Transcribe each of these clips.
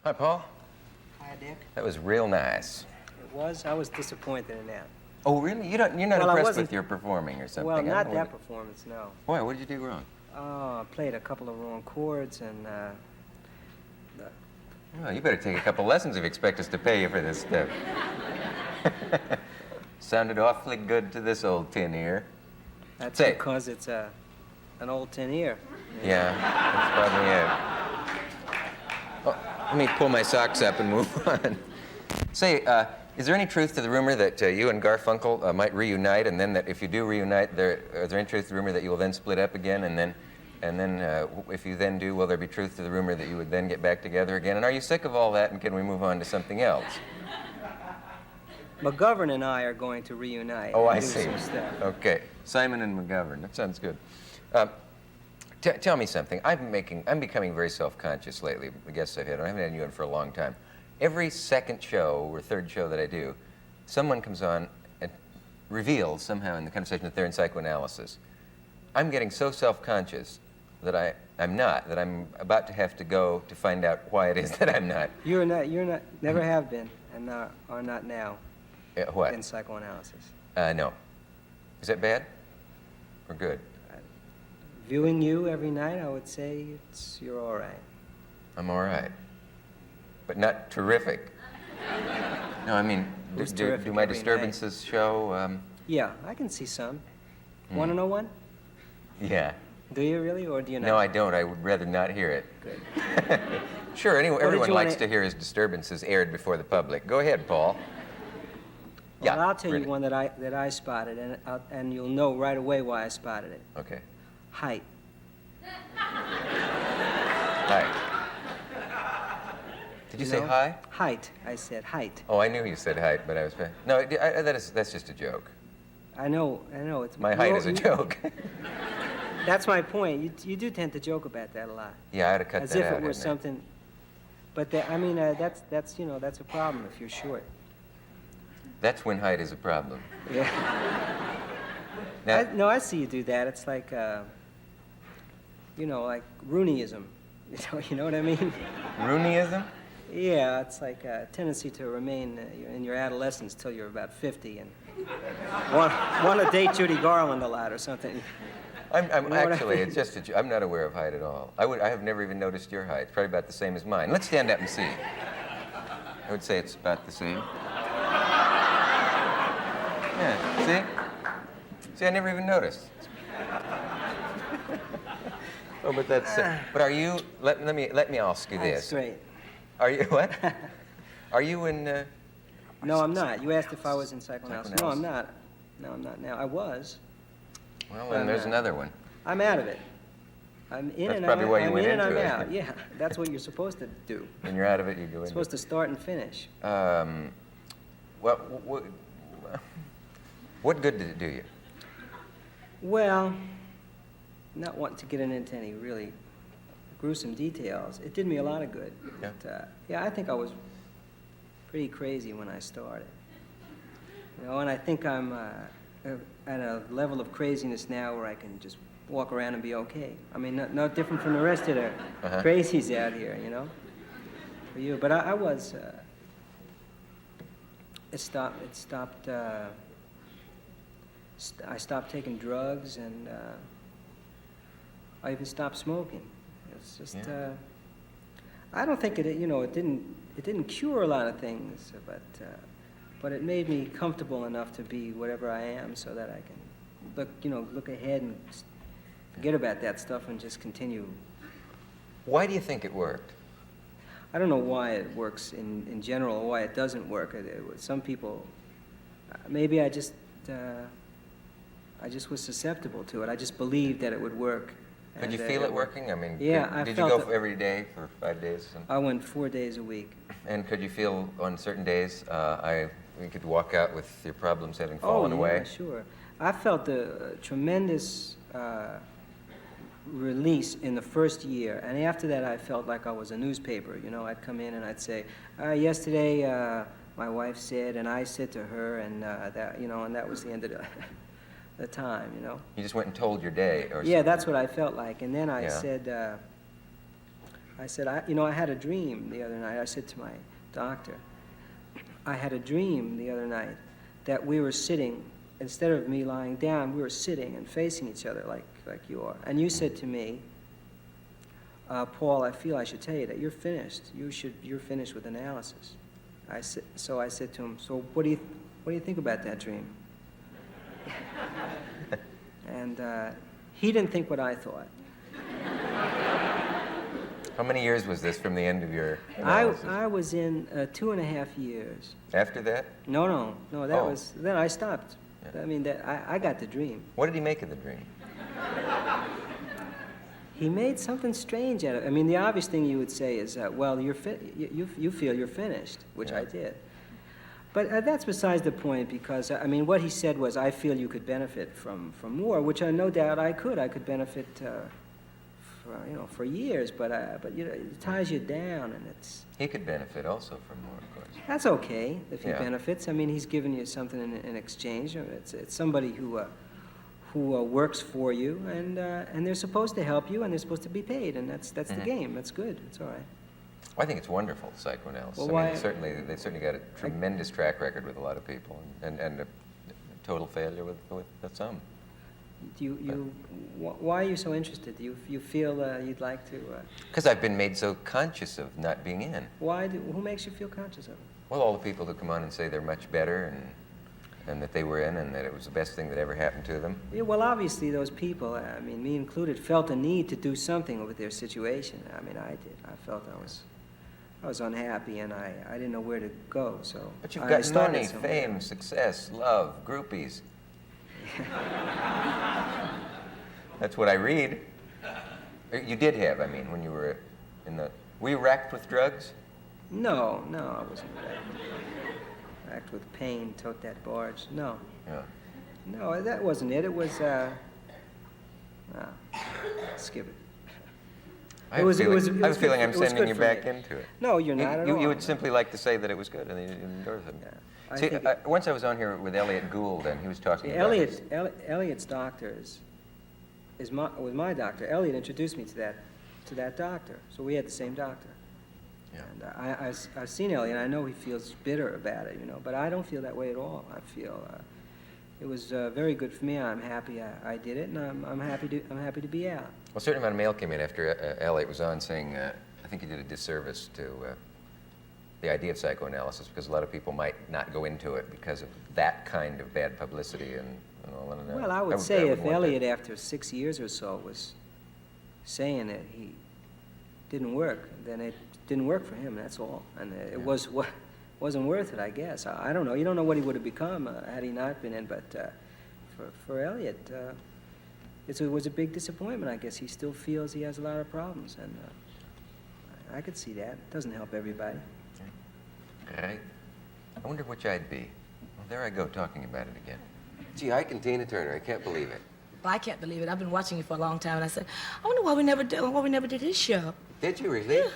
Hi, Paul. Hi, Dick. That was real nice. It was? I was disappointed in that. Oh, really? You're not Well, impressed with your performing or something? Well, not that performance, no. Why? What did you do wrong? I played a couple of wrong chords and, Well, you better take a couple lessons if you expect us to pay you for this stuff. Sounded awfully good to this old tin ear. That's Say. because it's an old tin ear. Yeah, that's probably it. Oh, let me pull my socks up and move on. Say, is there any truth to the rumor that you and Garfunkel might reunite, and then that if you do reunite, is there any truth to the rumor that you will then split up again, and then if you then do, will there be truth to the rumor that you would then get back together again? And are you sick of all that, and can we move on to something else? McGovern and I are going to reunite. Oh, I do see. some stuff. Okay, Simon and McGovern. That sounds good. Tell me something. I'm becoming very self-conscious lately. The guests I've had, I haven't had you in for a long time. Every second show or third show that I do, someone comes on and reveals somehow in the conversation that they're in psychoanalysis. I'm getting so self-conscious that I'm about to have to go to find out why it is that I'm not. You're not, never have been, and are not now. What? In psychoanalysis. No. Is that bad or good? Viewing you every night, I would say you're all right. I'm all right. But not terrific. No, I mean, do my disturbances show? Yeah, I can see some. Want to know one? Yeah. Do you really, or do you not? No, I don't. I would rather not hear it. Good. Sure, everyone likes to hear his disturbances aired before the public. Go ahead, Paul. Well, I'll tell you one that I spotted, and you'll know right away why I spotted it. Okay. Height. Height. Did you say high? Height. I said height. Oh, I knew you said height, but I was... No, that's just a joke. I know. It's my height is a joke. That's my point. You do tend to joke about that a lot. Yeah, I had to cut that out. As if it were something. But that's a problem if you're short. That's when height is a problem. Yeah. Now, I see you do that. It's like, like Rooneyism. You know what I mean? Rooneyism? Yeah, it's like a tendency to remain in your adolescence till you're about 50 and want to date Judy Garland a lot or something. It's just I'm not aware of height at all. I have never even noticed your height. It's probably about the same as mine. Let's stand up and see. I would say it's about the same. Yeah, see? See, I never even noticed. Oh, but that's... but are you... Let me ask you this. That's great. Are you... What? Are you in... No, I'm not. You asked if I was in psychoanalysis. No, I'm not. No, I'm not now. I was. Well, then there's another one. I'm out of it. I'm in that's and probably I'm, why you I'm went in and into I'm it. out. Yeah, that's what you're supposed to do. When you're out of it, you go in. You're supposed to start and finish. Well, what good did it do you? Well, not wanting to get into any really gruesome details, it did me a lot of good. Yeah. But, I think I was pretty crazy when I started. And I think I'm at a level of craziness now where I can just walk around and be okay. I mean, not different from the rest of the crazies out here, for you. But I was, I stopped taking drugs, and I even stopped smoking. It's just, I don't think it didn't cure a lot of things, but it made me comfortable enough to be whatever I am, so that I can look ahead and forget about that stuff and just continue. Why do you think it worked? I don't know why it works in general, or why it doesn't work. Some people, maybe I just was susceptible to it. I just believed that it would work. Could you feel it working? I mean, yeah, did you go every day for 5 days? I went 4 days a week. And could you feel on certain days you could walk out with your problems having fallen away? Oh, yeah, sure. I felt a tremendous release in the first year, and after that I felt like I was a newspaper. I'd come in and I'd say, yesterday my wife said, and I said to her, and that was the end of the time. You just went and told your day, or yeah, something. That's what I felt like. And then I said, I said, I had a dream the other night. I said to my doctor, I had a dream the other night that we were sitting, instead of me lying down, we were sitting and facing each other like you are. And you said to me, Paul, I feel I should tell you that you're finished. You're finished with analysis. So I said to him, so what do you think about that dream? And he didn't think what I thought. How many years was this from the end of your analysis? I was in 2.5 years. After that? No, that was, then I stopped. Yeah. I mean, I got the dream. What did he make of the dream? He made something strange out of it. I mean, the obvious thing you would say is, well, you feel you're finished, which Yeah. I did. But that's besides the point, because, I mean, what he said was, I feel you could benefit from more, which no doubt I could. I could benefit for years, but it ties you down, and it's... He could benefit also from more, of course. That's okay if he Yeah. benefits. I mean, he's giving you something in exchange. It's somebody who works for you, and they're supposed to help you, and they're supposed to be paid, and that's the game. That's good. It's all right. Well, I think it's wonderful, psychoanalysis. Well, I mean, why- they certainly got a tremendous track record with a lot of people, and a total failure with some. Why are you so interested? Do you feel you'd like to? Because I've been made so conscious of not being in. Who makes you feel conscious of it? Well, all the people who come on and say they're much better and that they were in and that it was the best thing that ever happened to them. Yeah, well, obviously those people, I mean, me included, felt a need to do something with their situation. I mean, I did. I felt I was unhappy, and I didn't know where to go. So But you've I got started money, somewhere. fame, success, love, groupies. That's what I read. You did have, I mean, when you were were you racked with drugs? No, I wasn't racked with pain, tote that barge. No. Yeah. No, that wasn't it. It was, skip it. I have a feeling I'm sending you back me. into it. No, you're not at all. You would simply like to say that it was good, and you didn't endorse it. Yeah, I See, think once I was on here with Elliot Gould, and he was talking about Elliot's doctor was my doctor. Elliot introduced me to that doctor, so we had the same doctor. Yeah. And I've seen Elliot, and I know he feels bitter about it, but I don't feel that way at all. I feel it was very good for me. I'm happy I did it, and I'm happy to be out. Well, a certain amount of mail came in after Elliot was on saying, I think he did a disservice to the idea of psychoanalysis because a lot of people might not go into it because of that kind of bad publicity and all. Well, I would say if Elliot, after 6 years or so, was saying that he didn't work, then it didn't work for him, that's all. And it wasn't worth it, I guess. I don't know. You don't know what he would have become had he not been in, but for Elliot, it was a big disappointment. I guess he still feels he has a lot of problems, and I could see that. It doesn't help everybody. I wonder which I'd be. Well, there I go, talking about it again. Gee, I can Tina Turner. I can't believe it. Well, I can't believe it. I've been watching you for a long time, and I said, I wonder why we never did this show. Did you really? Yeah.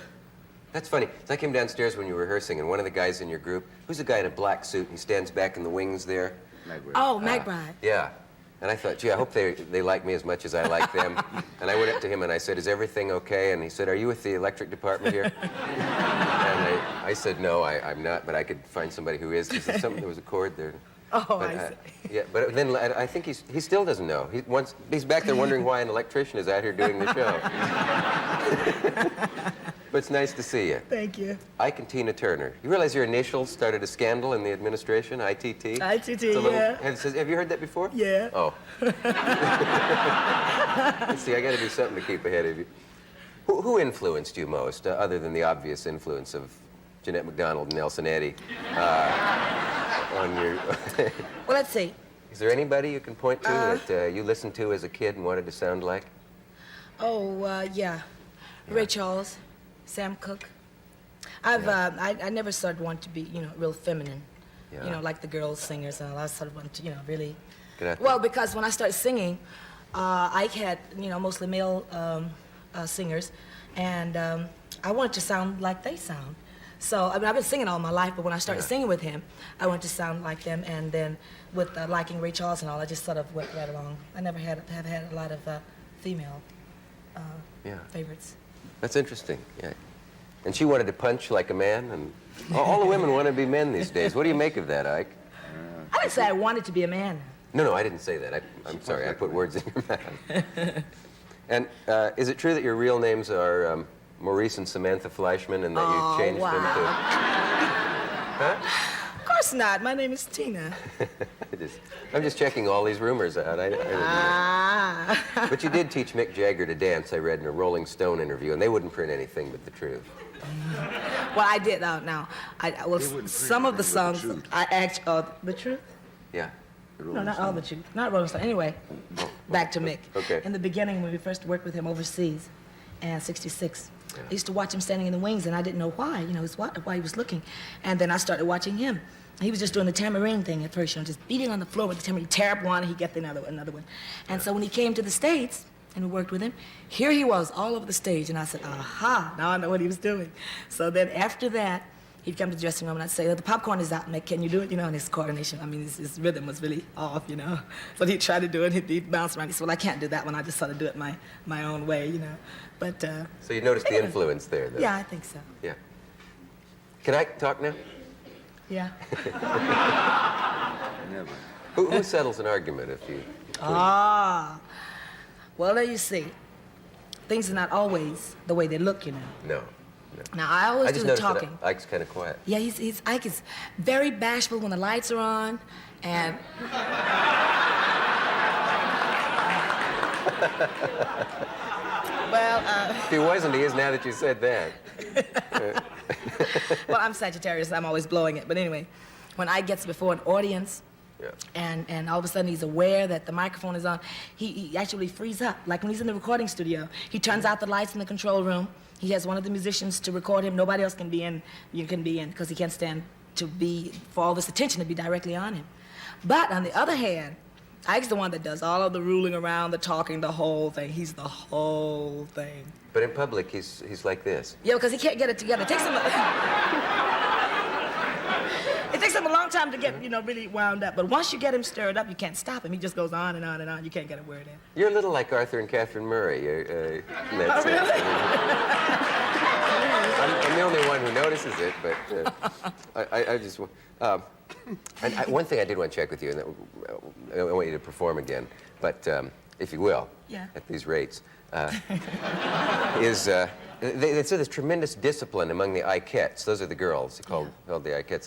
That's funny. So I came downstairs when you were rehearsing, and one of the guys in your group, who's a guy in a black suit, and he stands back in the wings there. Oh, McBride. Yeah. And I thought, gee, I hope they like me as much as I like them. And I went up to him and I said, is everything okay? And he said, are you with the electric department here? And I said, no, I'm not, but I could find somebody who is. There was a cord there. Oh, But, I see. yeah, but then I think he still doesn't know. He's back there wondering why an electrician is out here doing the show. But it's nice to see you. Thank you. Ike and Tina Turner. You realize your initials started a scandal in the administration, ITT? ITT, yeah. yeah. Have you heard that before? Yeah. Oh. Let's see, I got to do something to keep ahead of you. Who influenced you most, other than the obvious influence of Jeanette MacDonald and Nelson Eddy, on your... Well, let's see. Is there anybody you can point to that you listened to as a kid and wanted to sound like? Oh, yeah. Ray Charles, Sam Cooke. I never sort of wanted to be, real feminine. Yeah. Like the girls singers and all. I sort of wanted to, really. Good afternoon. Well, because when I started singing, Ike had, mostly male singers, and I wanted to sound like they sound. So, I mean, I've been singing all my life, but when I started singing with him, I wanted to sound like them, and then with liking Ray Charles and all, I just sort of went right along. I never have had a lot of female favorites. That's interesting, yeah. And she wanted to punch like a man, and all the women want to be men these days. What do you make of that, Ike? I didn't say I wanted to be a man. No, I didn't say that. I'm sorry, I put words in your mouth. And is it true that your real names are Maurice and Samantha Fleischman, and that you changed them to... Huh? Of course not. My name is Tina. I'm just checking all these rumors out. I didn't know. But you did teach Mick Jagger to dance, I read in a Rolling Stone interview, and they wouldn't print anything but the truth. Well, I did. Some of the songs I actually... the truth? Yeah. No, not all the truth. Not Rolling Stone. Anyway, back to Mick. Okay. In the beginning, when we first worked with him overseas, and '66, I used to watch him standing in the wings, and I didn't know why. You know, why he was looking. And then I started watching him. He was just doing the tambourine thing at first, you know, just beating on the floor with the tambourine. Tear up one, he'd get another one. And so when he came to the States, and we worked with him, here he was all over the stage, and I said, aha, now I know what he was doing. So then after that, he'd come to the dressing room, and I'd say, the popcorn is out, Mick, can you do it? You know, and his coordination, I mean, his rhythm was really off, you know. So he'd try to do it, he'd bounce around. He said, well, I can't do that one, I just sort of do it my own way, you know. But, so you noticed the influence there, though? Yeah, I think so. Yeah. Can I talk now? Yeah. Never. Who settles an argument if you... Well, there you see. Things are not always the way they look, you know. No. Now, I always do the noticed talking. that Ike's kind of quiet. Yeah, Ike is very bashful when the lights are on, and... Well, If he wasn't, he is now that you said that. well, I'm Sagittarius, I'm always blowing it. But anyway, when Ike gets before an audience, Yeah. and all of a sudden he's aware that the microphone is on, he actually frees up. Like when he's in the recording studio, he turns out the lights in the control room. He has one of the musicians to record him. Nobody else can be in. You can be in because he can't stand for all this attention to be directly on him. But on the other hand, Ike's the one that does all of the ruling around, the talking, the whole thing. He's the whole thing. But in public, he's like this. Yeah, because he can't get it together. It takes him it takes him a long time to get, you know, really wound up. But once you get him stirred up, you can't stop him. He just goes on and on and on. You can't get a word in. You're a little like Arthur and Catherine Murray. In that sense. I'm the only one who notices it, but I just... and one thing I did want to check with you, and I want you to perform again, but if you will, Yeah. at these rates, is they say there's tremendous discipline among the Ikettes. Those are the girls called the Ikettes.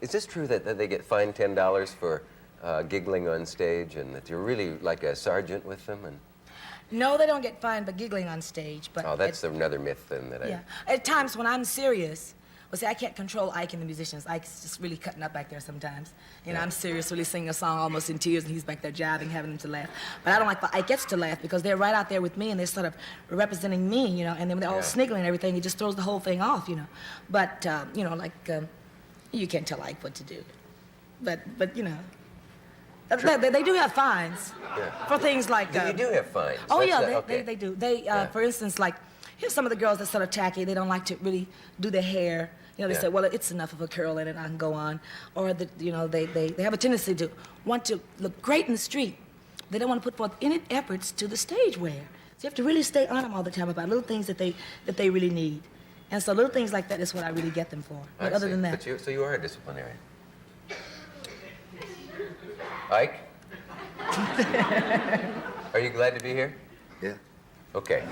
Is this true that they get fined $10 for giggling on stage, and that you're really like a sergeant with them? And No, they don't get fined for giggling on stage. But oh, that's another myth then that yeah. At times when I'm serious, well, see, I can't control Ike and the musicians. Ike's just really cutting up back there sometimes. You know, I'm serious, really singing a song almost in tears, and he's back there jiving, having them to laugh. But I don't like the Ike gets to laugh because they're right out there with me, and they're sort of representing me, you know, and then they're all sniggling and everything. It just throws the whole thing off, you know. But, you know, like, you can't tell Ike what to do. But you know, they do have fines for things like... You do have fines? Oh, That's yeah, okay. they do. For instance, like, here's some of the girls that sort of tacky. They don't like to really do their hair. You know, they say, well, it's enough of a curl in it, I can go on. Or, you know, they have a tendency to want to look great in the street. They don't want to put forth any efforts to the stage wear. So you have to really stay on them all the time about little things that they really need. And so little things like that is what I really get them for. But other than that... But so you are a disciplinarian. Ike? Are you glad to be here? Yeah. Okay.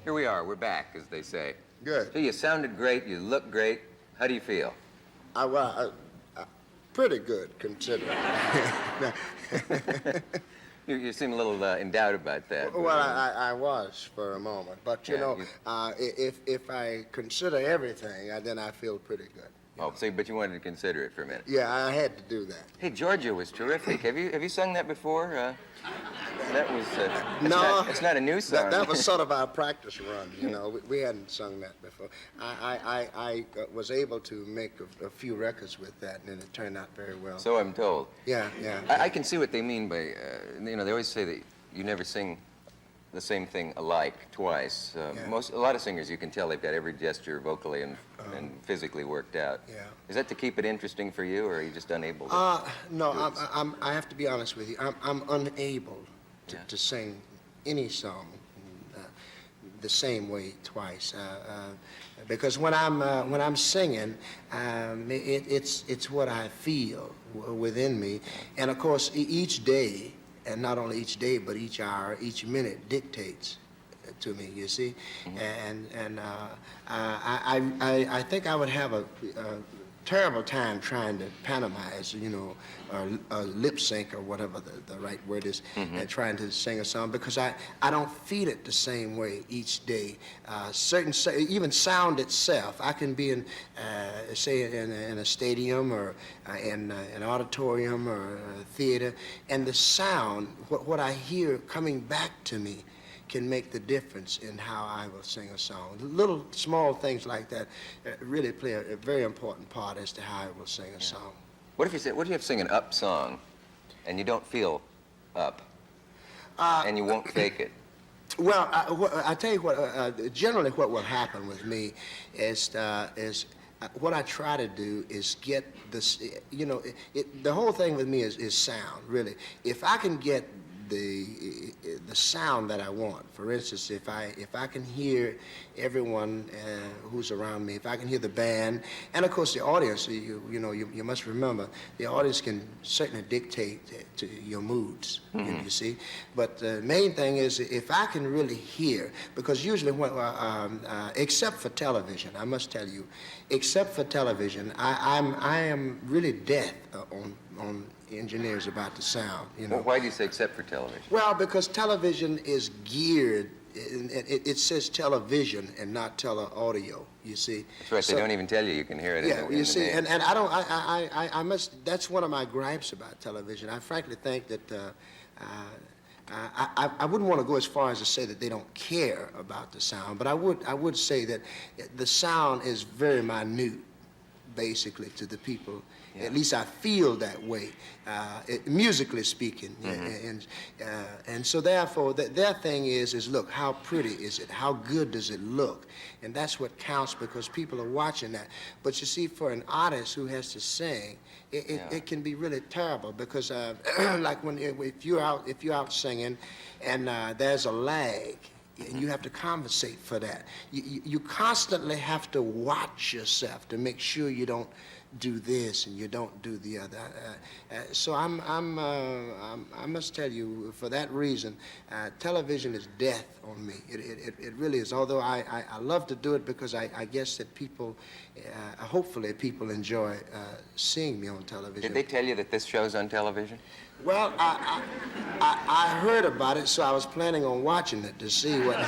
Here we are. We're back, as they say. Good. So you sounded great. You look great. How do you feel? Pretty good, considering. You seem a little in doubt about that. Well, I was for a moment, but you know, if I consider everything, then I feel pretty good. Oh, so, but you wanted to consider it for a minute. Yeah, I had to do that. Hey, Georgia was terrific. Have you sung that before? That was... it's not a new song. That was sort of our practice run, you know. We hadn't sung that before. I was able to make a few records with that, and it turned out very well. So I'm told. Yeah, yeah. I can see what they mean by, you know, they always say that you never sing the same thing alike twice. A lot of singers, you can tell they've got every gesture vocally and physically worked out. Yeah. Is that to keep it interesting for you, or are you just unable to? No, I have to be honest with you. I'm unable to sing any song. the same way twice. Because when I'm singing, it's what I feel within me, and of course each day, and not only each day but each hour, each minute dictates to me. You see, and I think I would have a terrible time trying to pantomize, you know, or lip sync or whatever the right word is, and trying to sing a song, because I don't feel it the same way each day. Even sound itself, I can be in, say, in a stadium or in an auditorium or a theater, and the sound, what I hear coming back to me, can make the difference in how I will sing a song. Little small things like that really play a very important part as to how I will sing a song. What if you sing an up song, and you don't feel up, and you won't fake it? Well, I tell you what. Generally, what will happen with me is what I try to do is get this. You know, the whole thing with me is sound. Really, if I can get the sound that I want. For instance, if I can hear everyone who's around me, if I can hear the band, and of course the audience, you must remember, the audience can certainly dictate to your moods, you see. But the main thing is if I can really hear, because usually when, except for television, I must tell you, except for television, I am really deaf on engineers about the sound, you know. Well, why do you say except for television? Well, because television is geared, it says television and not tele-audio, you see. That's right, so, they don't even tell you you can hear it. Yeah, in you the see, name. and I must, that's one of my gripes about television. I frankly think that I wouldn't want to go as far as to say that they don't care about the sound, but I would say that the sound is very minute, basically, to the people. Yeah. At least I feel that way, musically speaking. And so therefore, their thing is look, how pretty is it? How good does it look? And that's what counts, because people are watching that. But you see, for an artist who has to sing, it can be really terrible, because like if you're out singing and there's a lag, and you have to compensate for that. You constantly have to watch yourself to make sure you don't do this and you don't do the other. So I must tell you, for that reason, television is death on me. It really is. Although I love to do it, because I guess that people, hopefully people enjoy seeing me on television. Did they tell you that this show's on television? Well, I heard about it, so I was planning on watching it to see what. I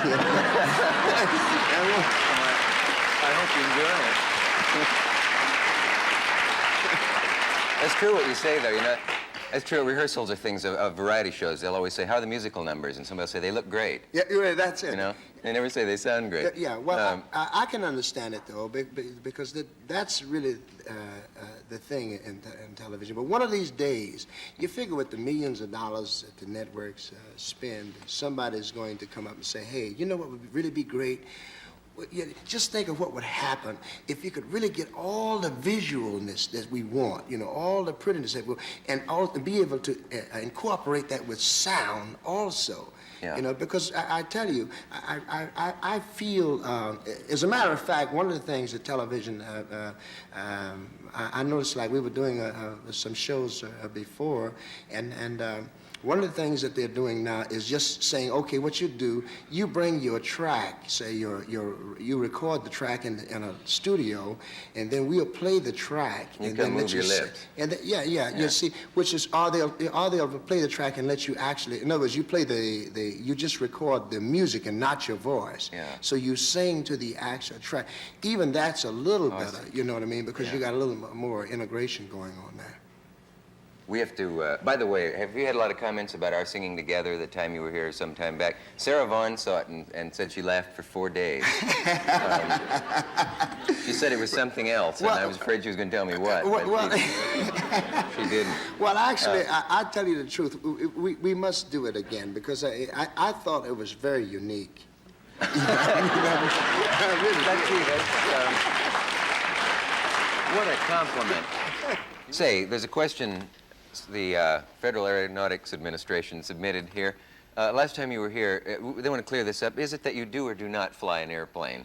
hope you enjoy it. That's true what you say, though. You know, that's true. Rehearsals are things of variety shows. They'll always say, "How are the musical numbers?" And somebody will say, "They look great." Yeah, right, that's it. You know, they never say they sound great. Yeah. Well, I can understand it though, because that's really the thing in television. But one of these days, you figure with the millions of dollars that the networks spend, somebody's going to come up and say, "Hey, you know what would really be great? Just think of what would happen if you could really get all the visualness that we want, you know, all the prettiness that we and be able to incorporate that with sound also." Yeah. You know, because I tell you, I feel, as a matter of fact, one of the things that television, I noticed, like we were doing some shows before, and one of the things that they're doing now is just saying, okay, what you do, you bring your track, say you record the track in a studio, and then we'll play the track. You can move your lips. And you see, which is, or they'll play the track and let you actually, in other words, you play you just record the music and not your voice. Yeah. So you sing to the actual track. Even that's a little better, you know what I mean, because you got a little more integration going on there. We have to, by the way, have you had a lot of comments about our singing together the time you were here some time back? Sarah Vaughan saw it and said she laughed for 4 days. She said it was something else, and I was afraid she was going to tell me what. She didn't. Well, actually, I tell you the truth, we must do it again, because I thought it was very unique. Really, what a compliment. Say, there's a question the Federal Aeronautics Administration submitted here. Last time you were here, they want to clear this up. Is it that you do or do not fly an airplane?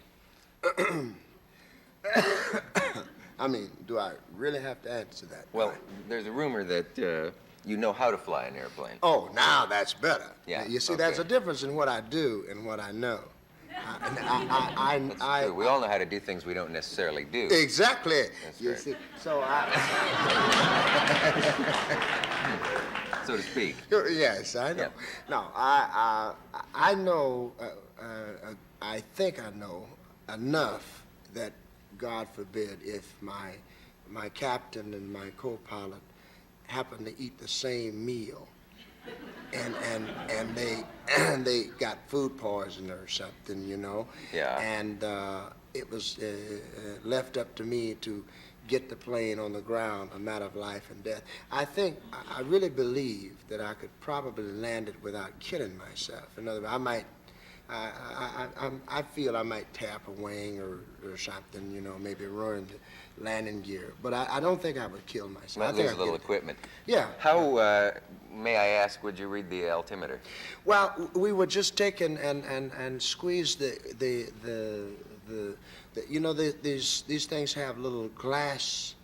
I mean, do I really have to answer that? Well, there's a rumor that you know how to fly an airplane. Oh, now that's better. Yeah, You see, okay. there's a difference in what I do and what I know. That's true. We all know how to do things we don't necessarily do. Exactly. That's You right. see, so I. So to speak. Yes, I know. Yeah. No, I know. I think I know enough that, God forbid, if my captain and my co-pilot happen to eat the same meal, and they got food poisoning or something, you know. Yeah. And it was left up to me to get the plane on the ground, a matter of life and death. I really believe that I could probably land it without killing myself. In other words, I feel I might tap a wing or something, you know, maybe ruin the landing gear. But I don't think I would kill myself. I Might think lose a I'd little get it. equipment. Yeah. How, may I ask, would you read the altimeter? Well, we would just take and squeeze the you know, these things have little glass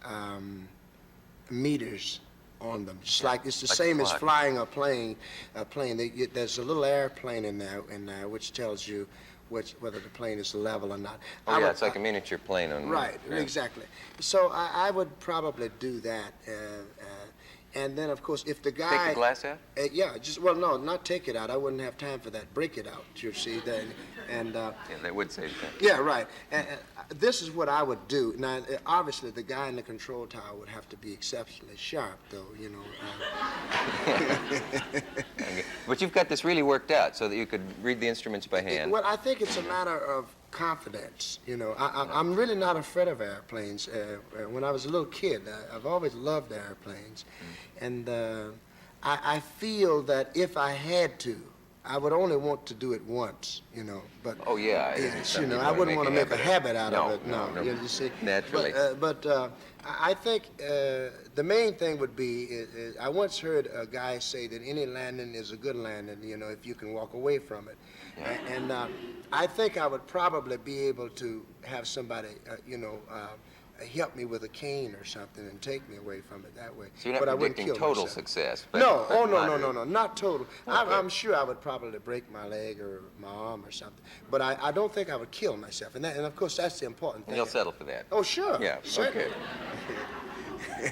meters on them, just like it's the Like a same as clock. flying a plane. There's a little airplane in there which tells you whether the plane is level or not. Oh, yeah, it's like a miniature plane on... Right, yeah. exactly. So I would probably do that. And then, of course, if the guy... Take the glass out? Yeah, well, no, not take it out. I wouldn't have time for that. Break it out, you see. Yeah, that would save time. Yeah, right. And this is what I would do. Now, obviously, the guy in the control tower would have to be exceptionally sharp, though, you know. Okay. But you've got this really worked out so that you could read the instruments by hand. Well, I think it's a matter of confidence. You know, I'm really not afraid of airplanes. When I was a little kid, I've always loved airplanes. And I feel that if I had to, I would only want to do it once, you know. But Oh, yeah. yes, Some you know, people I wouldn't want to make a habit out No, of it. No, no. you see. Naturally. But I think the main thing would be, is I once heard a guy say that any landing is a good landing, you know, if you can walk away from it. Yeah. And I think I would probably be able to have somebody, you know, help me with a cane or something and take me away from it that way. So you're not But I wouldn't predicting kill total myself. success. No, but no, moderate. not total. I'm sure I would probably break my leg or my arm or something. But I don't think I would kill myself. And of course, that's the important And thing. you'll settle for that. Oh, sure. Yeah, certainly.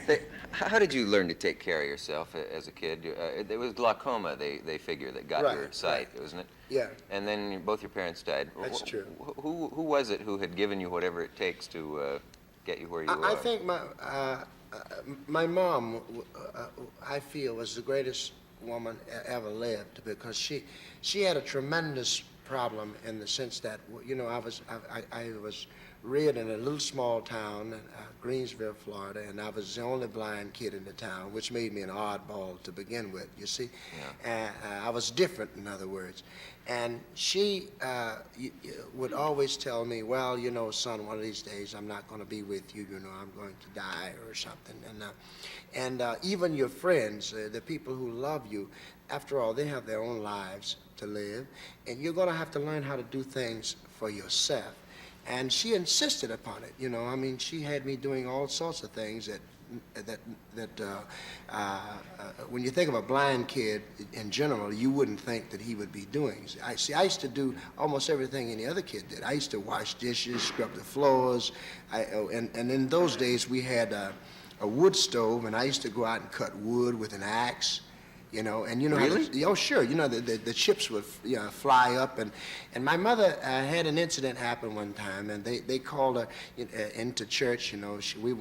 okay. How did you learn to take care of yourself as a kid? It was glaucoma, they figure, that got your Right, sight, wasn't it? Yeah. And then both your parents died. That's true. Who was it who had given you whatever it takes to get you where you are? I think my mom, I feel, was the greatest woman ever lived, because she had a tremendous problem in the sense that, you know, I was reared in a little small town, Greensville, Florida, and I was the only blind kid in the town, which made me an oddball to begin with, you see. Yeah. I was different, in other words. And she would always tell me, well, you know, son, one of these days I'm not going to be with you, you know, I'm going to die or something. And even your friends, the people who love you, after all, they have their own lives to live, and you're going to have to learn how to do things for yourself. And she insisted upon it, you know. I mean, she had me doing all sorts of things that when you think of a blind kid in general, you wouldn't think that he would be doing. I used to do almost everything any other kid did. I used to wash dishes, scrub the floors, and in those days we had a wood stove, and I used to go out and cut wood with an axe. You know, and you know, Really? oh sure, you know, the chips would fly up, and my mother had an incident happen one time, and they called her into church. You know, we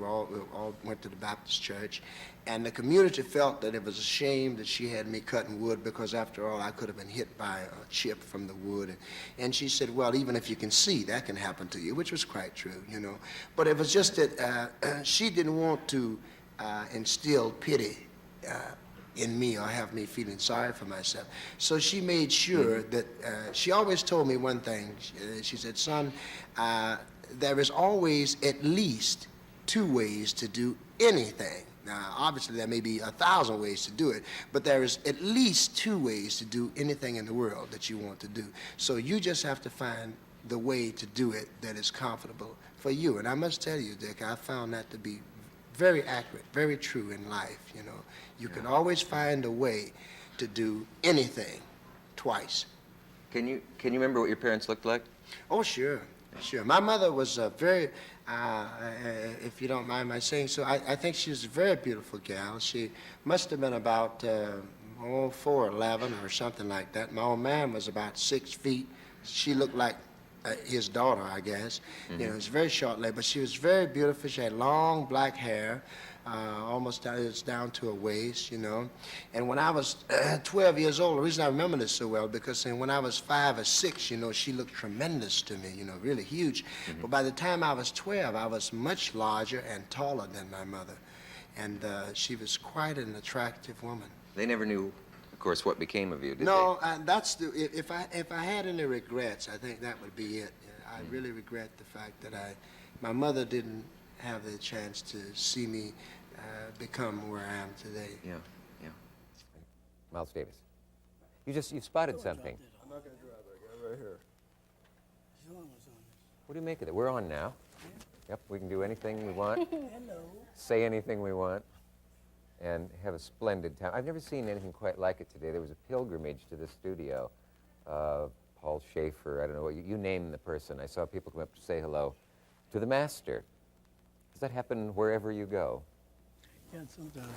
all went to the Baptist church, and the community felt that it was a shame that she had me cutting wood, because after all, I could have been hit by a chip from the wood, and she said, well, even if you can see, that can happen to you, which was quite true, you know, but it was just that she didn't want to instill pity in me or have me feeling sorry for myself. So she made sure that, she always told me one thing. She said, son, there is always at least two ways to do anything. Now, obviously, there may be 1,000 ways to do it, but there is at least 2 ways to do anything in the world that you want to do. So you just have to find the way to do it that is comfortable for you. And I must tell you, Dick, I found that to be very accurate, very true in life, you know. You can always find a way to do anything twice. Can you remember what your parents looked like? Oh, sure, sure. My mother was very, if you don't mind my saying so, I think she was a very beautiful gal. She must have been about 4'11" or something like that. My old man was about 6 feet. She looked like his daughter, I guess. You know, it was very short leg, but she was very beautiful. She had long black hair, almost down to her waist, you know. And when I was 12 years old, the reason I remember this so well, because when I was 5 or 6, you know, she looked tremendous to me, you know, really huge. But by the time I was 12, I was much larger and taller than my mother. And she was quite an attractive woman. They never knew, of course, what became of you, did No, that's the, if I had any regrets, I think that would be it. I really regret the fact that my mother didn't have the chance to see me become where I am today. they? Yeah, yeah. Miles Davis. You spotted something. I'm not going to drive it. I got it right here. What do you make of it? We're on now. Yep, we can do anything we want. Say anything we want. And have a splendid time. I've never seen anything quite like it today. There was a pilgrimage to the studio. Paul Schaefer, I don't know what, you name the person. I saw people come up to say hello to the master. Does that happen wherever you go? Yeah, sometimes they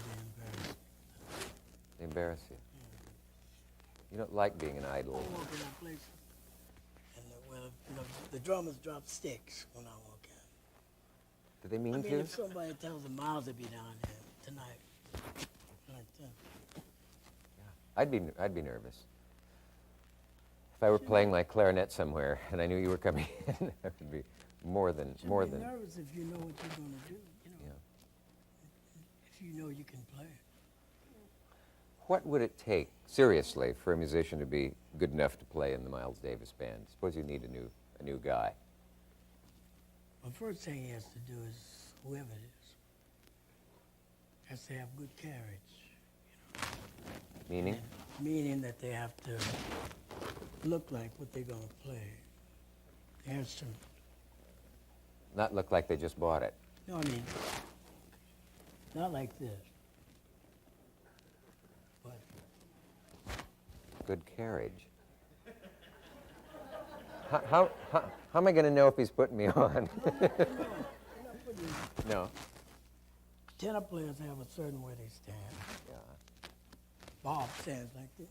embarrass. They embarrass you? You don't like being an idol. I walk in that place, and the drummers drop sticks when I walk in. Do they mean I mean, to? if somebody tells them Miles to be down here tonight, like that. I'd be nervous. If I were playing my clarinet somewhere and I knew you were coming in, I would be more than. Be nervous if you know what you're going to do. You know, Yeah. if you know you can play. What would it take, seriously, for a musician to be good enough to play in the Miles Davis band? Suppose you need a new guy. The first thing he has to do is, whoever it is, has to have good carriage. Meaning? Meaning that they have to look like what they're going to play. The instrument. Not look like they just bought it. No, I mean, not like this. But Good carriage. How am I going to know if he's putting me on? No. tenor players have a certain way they stand. Yeah. Bob stands like this.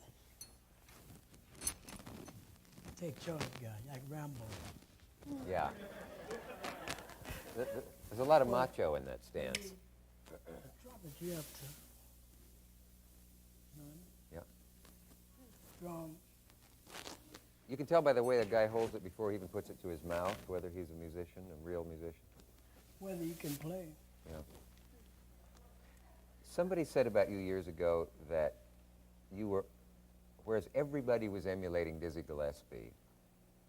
Take Charlie guy, like Rambo. Yeah. There's a lot of macho in that stance. The trumpet, you have to. Yeah. Drum. You can tell by the way the guy holds it before he even puts it to his mouth whether he's a musician, a real musician. Whether you can play. Yeah. Somebody said about you years ago that you were, whereas everybody was emulating Dizzy Gillespie,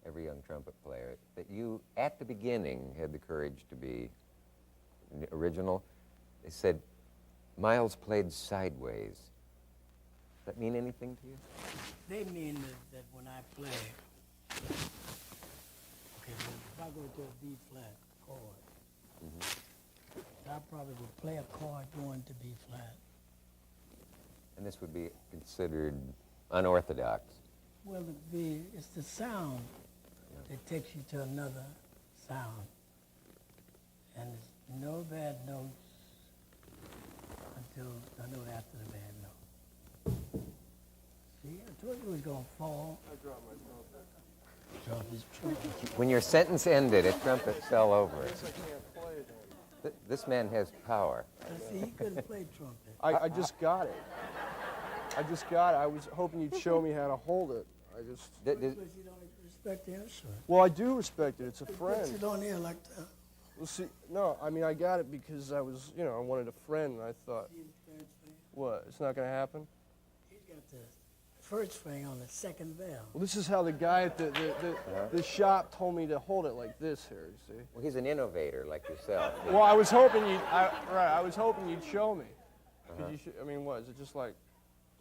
every young trumpet player, that you, at the beginning, had the courage to be original. They said, Miles played sideways. Does that mean anything to you? They mean that when I play, okay, so if I go to a B flat chord, I probably would play a chord going to B flat. And this would be considered unorthodox. Well, it's the sound that takes you to another sound. And there's no bad notes until the note after the bad note. See, I told you it was going to fall. I dropped my trumpet. Drop his trumpet. When your sentence ended, a trumpet fell over. I can't play it anymore. This man has power. See, he couldn't play trumpet. I just got it. I just got it. I was hoping you'd show me how to hold it. I just... Because you don't respect the instrument. Well, I do respect it. It's a Puts friend. it on there like that. Well, see, no, I mean, I got it because I was, you know, I wanted a friend, and I thought, See the third string? what, it's not going to happen? He's got the first string on the second valve. Well, this is how the guy at the shop told me to hold it like this here, you see. Well, he's an innovator like yourself. Well, I was hoping you'd, I was hoping you'd show me. Could you I mean, what, is it just like,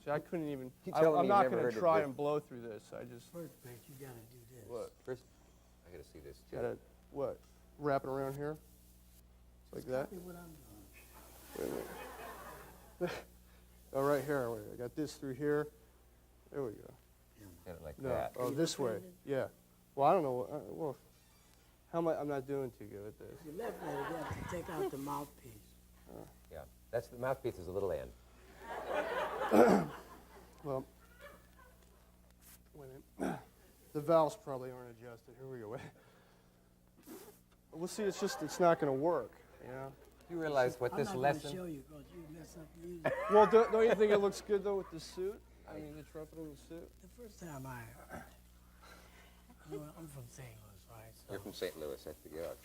see, I couldn't even, You telling me I'm you've not never going heard to of try the- and blow through this. I just, First place, you gotta do this. what, First, I gotta see this too. gotta, what, wrap it around here? Like that? Copy what I'm doing. Wait a minute. Oh, right here. Wait, I got this through here. There we go. Kind of like No, that. oh, this way. Yeah. Well, I don't know. Well, how am I? I'm not doing too good at this. Your left leg, you have to take out the mouthpiece. Yeah, that's the mouthpiece is a little end. Well, wait a minute. The valves probably aren't adjusted. Here we go. Wait. Well, see, it's not going to work. You know. Do you realize what this I'm not lesson? gonna show you because you mess up the music. Well, don't you think it looks good though with the suit? I mean, the trumpet in the suit. The first time I'm from St. Louis, right? So You're from St. Louis, I figure out.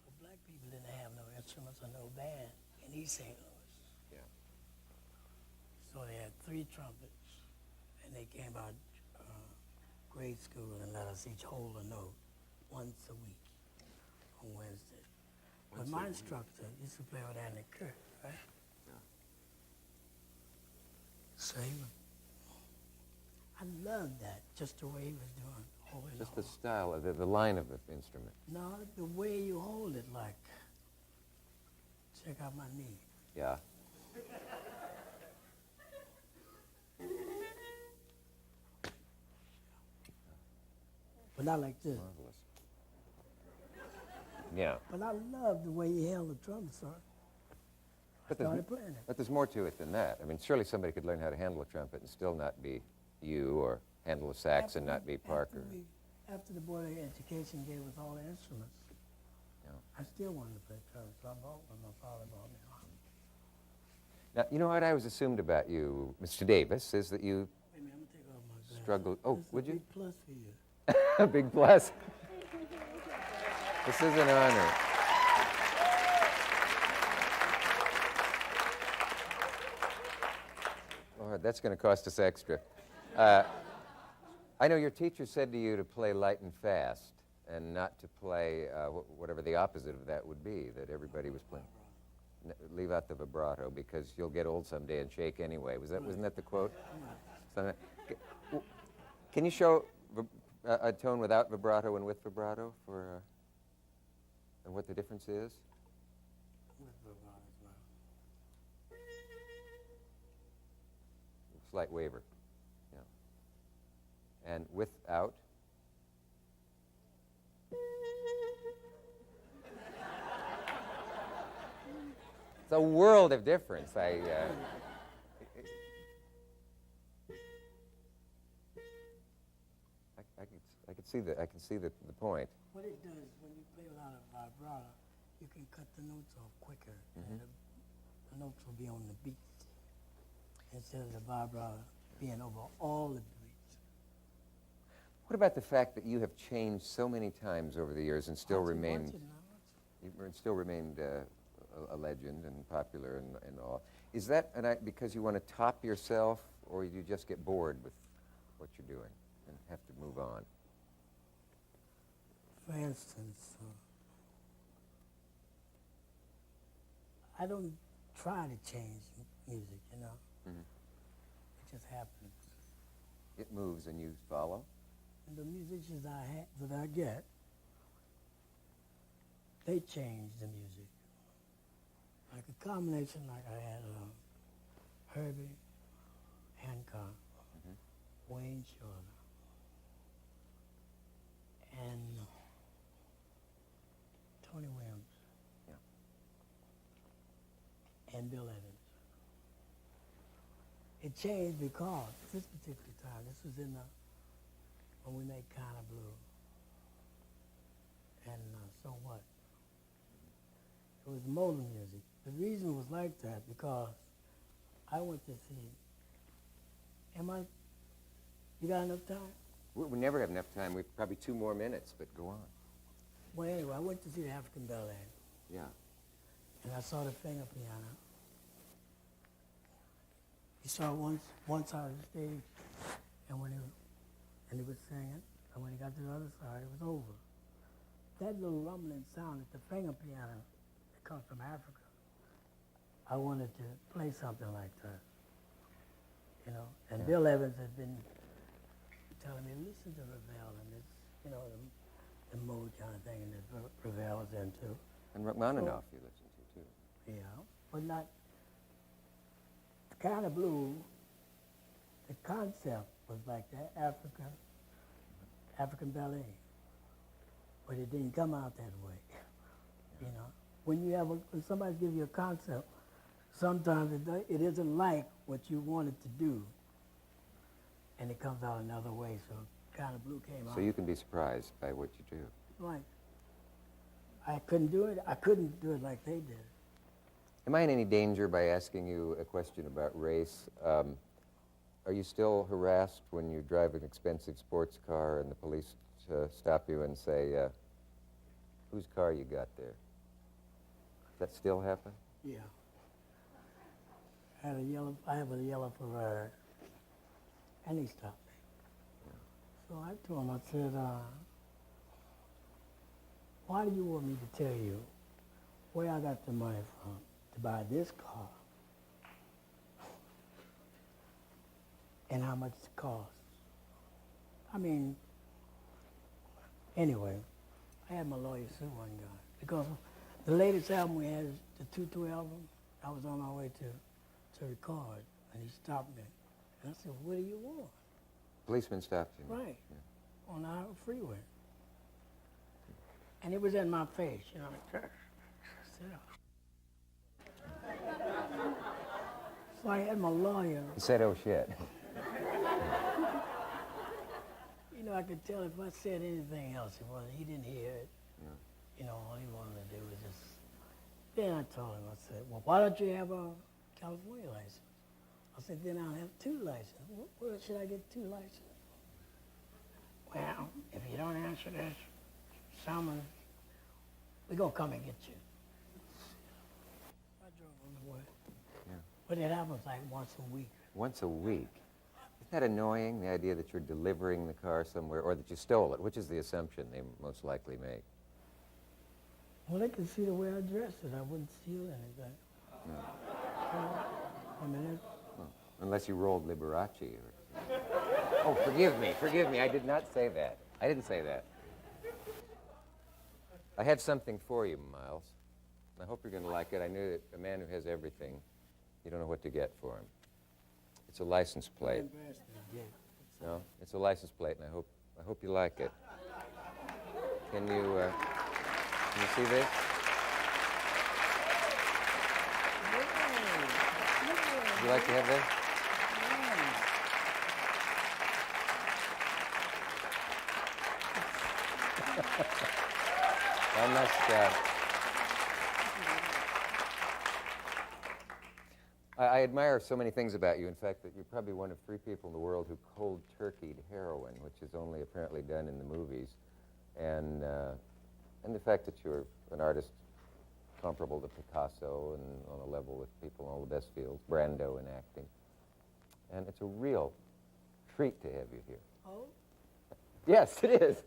so black people didn't have no instruments or no band in East St. Louis. Yeah. So they had 3 trumpets, and they came out grade school and let us each hold a note once a week on Wednesday. But my instructor used to play with Andy Kirk, right? Yeah. So he would, I loved that, just the way he was doing, holding Just the the style of the line of the instrument. No, the way you hold it, like, check out my knee. Yeah. But not like this. Marvelous. Yeah. But I love the way he held the drum, sir. I started playing it. But there's more to it than that. I mean, surely somebody could learn how to handle a trumpet and still not be you, or handle a sax and not be Parker. After the Board of Education gave us all the instruments, Yeah. I still wanted to play trumpet, so I bought when my father bought me one. Now, you know what I always assumed about you, Mr. Davis, is that you Wait a minute, I'm gonna take off my glasses. struggled. Oh, This is would a you? big plus for you. A big plus. This is an honor. Lord, that's going to cost us extra. I know your teacher said to you to play light and fast and not to play whatever the opposite of that would be, that everybody was playing. Leave out the vibrato because you'll get old someday and shake anyway. Wasn't that the quote? Can you show a tone without vibrato and with vibrato for and what the difference is? With vibrato as well. Slight waver. Yeah. And without. It's a world of difference. I can see the point. What it does when you play without a vibrato, you can cut the notes off quicker, and the notes will be on the beat instead of the vibrato being over all the beats. What about the fact that you have changed so many times over the years and still remained a legend and popular and all? Is that because you want to top yourself, or you just get bored with what you're doing and have to move on? For instance, I don't try to change music, you know. It just happens. It moves and you follow? And the musicians that I get, they change the music. Like a combination, like I had Herbie Hancock, Wayne Shorter, and Tony Williams, and Bill Evans. It changed because this particular time, this was when we made Kinda Blue, and So What. It was modal music. The reason it was like that because I went to see, you got enough time? We never have enough time. We've probably 2 more minutes, but go on. Well, anyway, I went to see the African Ballet, Yeah. and I saw the finger piano. He saw it one side of the stage, and when he was singing, and when he got to the other side, it was over. That little rumbling sound at the finger piano, it come from Africa, I wanted to play something like that. You know, and Bill Evans had been telling me, listen to Ravel and this, you know, the mode kind of thing that Ravel is into. And Rachmaninoff you listen to, too. Yeah, but not kind of blue. The concept was like that African ballet, but it didn't come out that way. You know, when somebody gives you a concept, sometimes it isn't like what you wanted to do, and it comes out another way. So kind of blue came out. So you can be surprised by what you do. Right. I couldn't do it. I couldn't do it like they did. Am I in any danger by asking you a question about race? Are you still harassed when you drive an expensive sports car and the police stop you and say, whose car you got there? Does that still happen? Yeah. I have a yellow Ferrari, and he stopped me. So I told him, I said, why do you want me to tell you where I got the money from to buy this car and how much it costs? I mean, anyway, I had my lawyer sue one guy because the latest album we had is the 2-2 album. I was on my way to record, and he stopped me. And I said, what do you want? Policeman stopped you. Right, on our freeway. And it was in my face, you know. Sit down. So I had my lawyer. He said, oh, shit. You know, I could tell if I said anything else, he didn't hear it. Yeah. You know, all he wanted to do was just. Then I told him, I said, well, why don't you have a California license? I said, then I'll have 2 licenses. Where should I get 2 licenses? Well, if you don't answer this, summons, we're going to come and get you. I drove on the way. Yeah. But it happens like once a week. Once a week? Isn't that annoying, the idea that you're delivering the car somewhere, or that you stole it, which is the assumption they most likely make? Well, they can see the way I dressed it. I wouldn't steal anything. No. I mean, Well, unless you rolled Liberace. Or... Oh, forgive me, I did not say that. I didn't say that. I have something for you, Miles. I hope you're going to like it. I knew that a man who has everything, you don't know what to get for him. It's a license plate. No, it's a license plate, and I hope you like it. Can you see this? Would you like to have this? I must. I admire so many things about you. In fact, that you're probably one of 3 people in the world who cold turkeyed heroin, which is only apparently done in the movies, and the fact that you're an artist comparable to Picasso and on a level with people in all the best fields, Brando in acting, and it's a real treat to have you here. Oh? Yes, it is.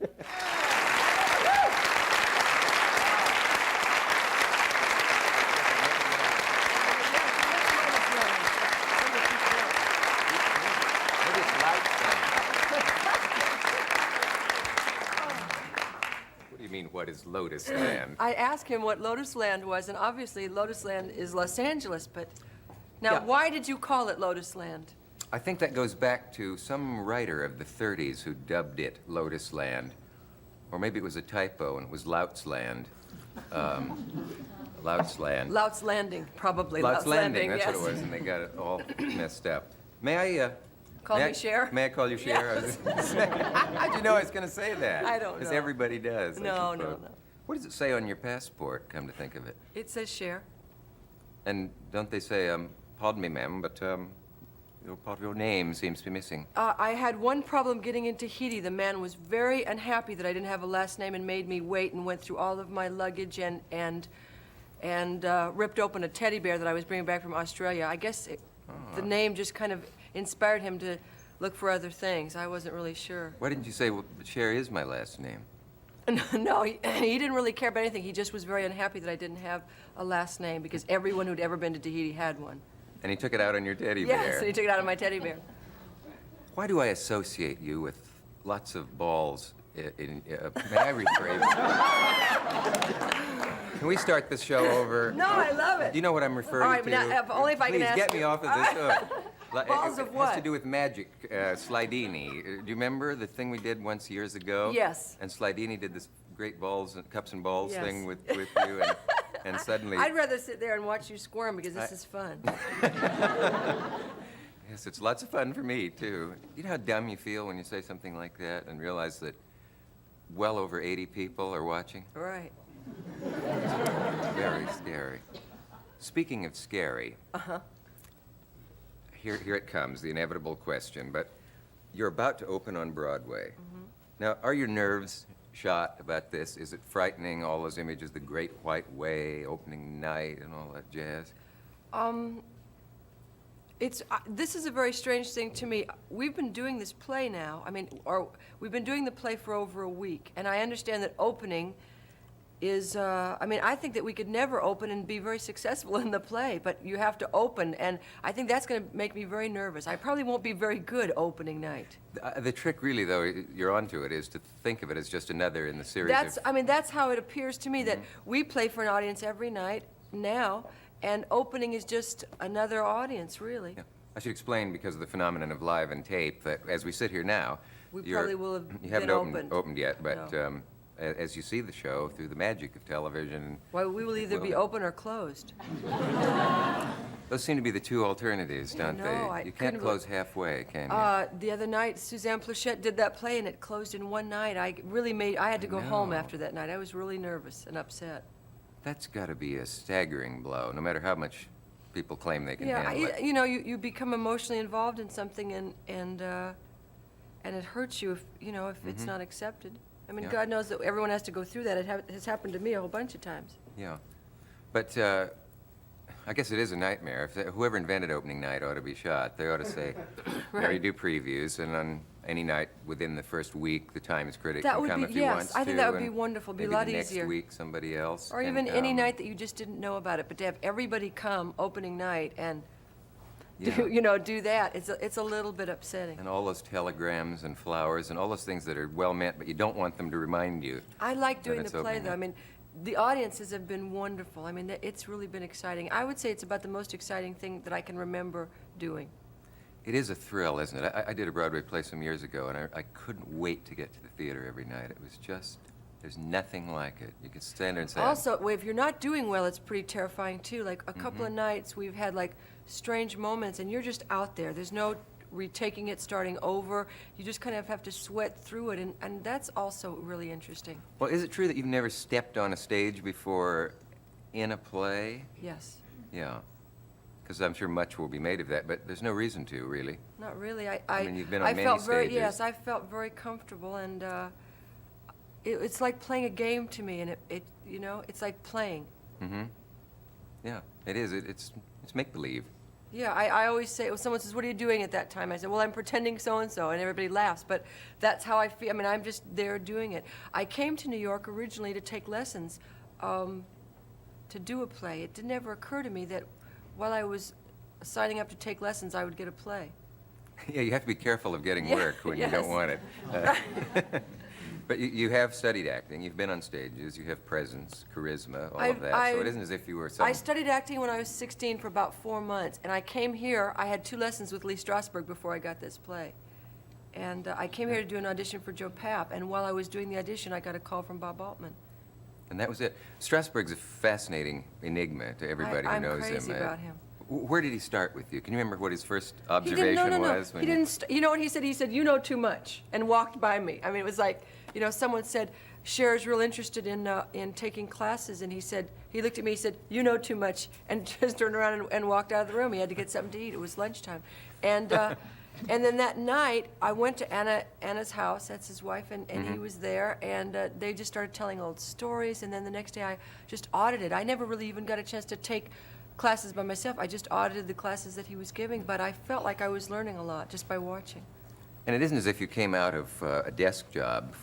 What is Lotus Land? I asked him what Lotus Land was, and obviously Lotus Land is Los Angeles, but now why did you call it Lotus Land? I think that goes back to some writer of the 30s who dubbed it Lotus Land. Or maybe it was a typo and it was Louts Land. Louts Land. Louts Landing, probably. Louts Landing, that's yes. what it was, and they got it all messed up. May I, Call me Cher? May I call you Cher? Yes. How'd you know I was going to say that? I don't know. Because everybody does. I No. suppose. What does it say on your passport, come to think of it? It says Cher. And don't they say, pardon me, ma'am, but part of your name seems to be missing. I had one problem getting into Tahiti. The man was very unhappy that I didn't have a last name and made me wait and went through all of my luggage and ripped open a teddy bear that I was bringing back from Australia. I guess the name just kind of inspired him to look for other things. I wasn't really sure. Why didn't you say, well, Cher is my last name? No, he didn't really care about anything. He just was very unhappy that I didn't have a last name because everyone who'd ever been to Tahiti had one. And he took it out on your teddy bear. Yes, and he took it out of my teddy bear. Why do I associate you with lots of balls may I rephrase? Can we start this show over? No, I love it. Do you know what I'm referring All right, to? but now, only if I can Please ask get you. me off of this hook. Balls of It has what? to do with magic. Slidini. Do you remember the thing we did once years ago? Yes. And Slidini did this great balls and cups and balls Yes. thing with you, and suddenly. I'd rather sit there and watch you squirm because this is fun. Yes, it's lots of fun for me too. You know how dumb you feel when you say something like that and realize that well over 80 people are watching? Right. Very scary. Speaking of scary, here it comes, the inevitable question. But you're about to open on Broadway. Now, are your nerves shot about this? Is it frightening, all those images, the Great White Way, opening night, and all that jazz? This is a very strange thing to me. We've been doing this play now. We've been doing the play for over a week, and I understand that opening is, I think that we could never open and be very successful in the play, but you have to open, and I think that's going to make me very nervous. I probably won't be very good opening night. The trick really, though, you're onto it, is to think of it as just another in the series That's how it appears to me, that we play for an audience every night now, and opening is just another audience, really. Yeah. I should explain, because of the phenomenon of live and tape, that as we sit here now, We probably will have you haven't been opened yet, but No. As you see the show through the magic of television, Well, we will either be Well- open or closed. those seem to be the two alternatives, don't know, they? I You can't couldn't close halfway, can you? The other night, Suzanne Plachette did that play, and it closed in one night. I had to go home know. after that night. I was really nervous and upset. That's got to be a staggering blow, no matter how much people claim they can Yeah, handle it. you become emotionally involved in something, and it hurts you if it's not accepted. Yeah. God knows that everyone has to go through that. It has happened to me a whole bunch of times. Yeah. But I guess it is a nightmare. Whoever invented opening night ought to be shot. They ought to say, you do previews, and on any night within the first week, the Times critic That can would come be- if he yes, wants to. I think that would be and wonderful. Be a maybe lot the next easier. week, somebody else Or can even any come. night that you just didn't know about it, but to have everybody come opening night and Yeah. do that, it's a little bit upsetting. And all those telegrams and flowers and all those things that are well meant, but you don't want them to remind you. I like that doing the it's play, opening though. night. The audiences have been wonderful. It's really been exciting. I would say it's about the most exciting thing that I can remember doing. It is a thrill, isn't it? I did a Broadway play some years ago, and I couldn't wait to get to the theater every night. It was just, there's nothing like it. You could stand there and say, Also, if you're not doing well, it's pretty terrifying, too. Like, a couple of nights, we've had, like, strange moments, and you're just out there. There's no retaking it, starting over. You just kind of have to sweat through it, and that's also really interesting. well, is it true that you've never stepped on a stage before in a play? Yes. Yeah. Because I'm sure much will be made of that, but there's no reason to, really. Not really. I mean, you've been on I many felt very, stages. yes, I felt very comfortable, and it's like playing a game to me, and it's like playing. Yeah, it is. It's make-believe. Yeah, I always say, when someone says, "What are you doing at that time?" I say, "Well, I'm pretending so-and-so," and everybody laughs, but that's how I feel. I'm just there doing it. I came to New York originally to take lessons, to do a play. It didn't ever occur to me that while I was signing up to take lessons, I would get a play. Yeah, you have to be careful of getting Yeah, work when you yes. don't want it. But you have studied acting. You've been on stages. You have presence, charisma, all of that. So it isn't as if you were some... I studied acting when I was 16 for about 4 months, and I came here, I had 2 lessons with Lee Strasberg before I got this play. And I came here to do an audition for Joe Papp, and while I was doing the audition, I got a call from Bob Altman. And that was it. Strasberg's a fascinating enigma to everybody who I'm knows him. crazy about him. Where did he start with you? Can you remember what his first He observation didn't, no. was? He didn't, you know what he said? He said, "You know too much," and walked by me. It was like, someone said, "Cher's real interested in taking classes," and he looked at me, he said, "You know too much," and just turned around and walked out of the room. He had to get something to eat. It was lunchtime. And and then that night, I went to Anna's house, that's his wife, and he was there, and they just started telling old stories, and then the next day I just audited. I never really even got a chance to take classes by myself. I just audited the classes that he was giving, but I felt like I was learning a lot just by watching. And it isn't as if you came out of a desk job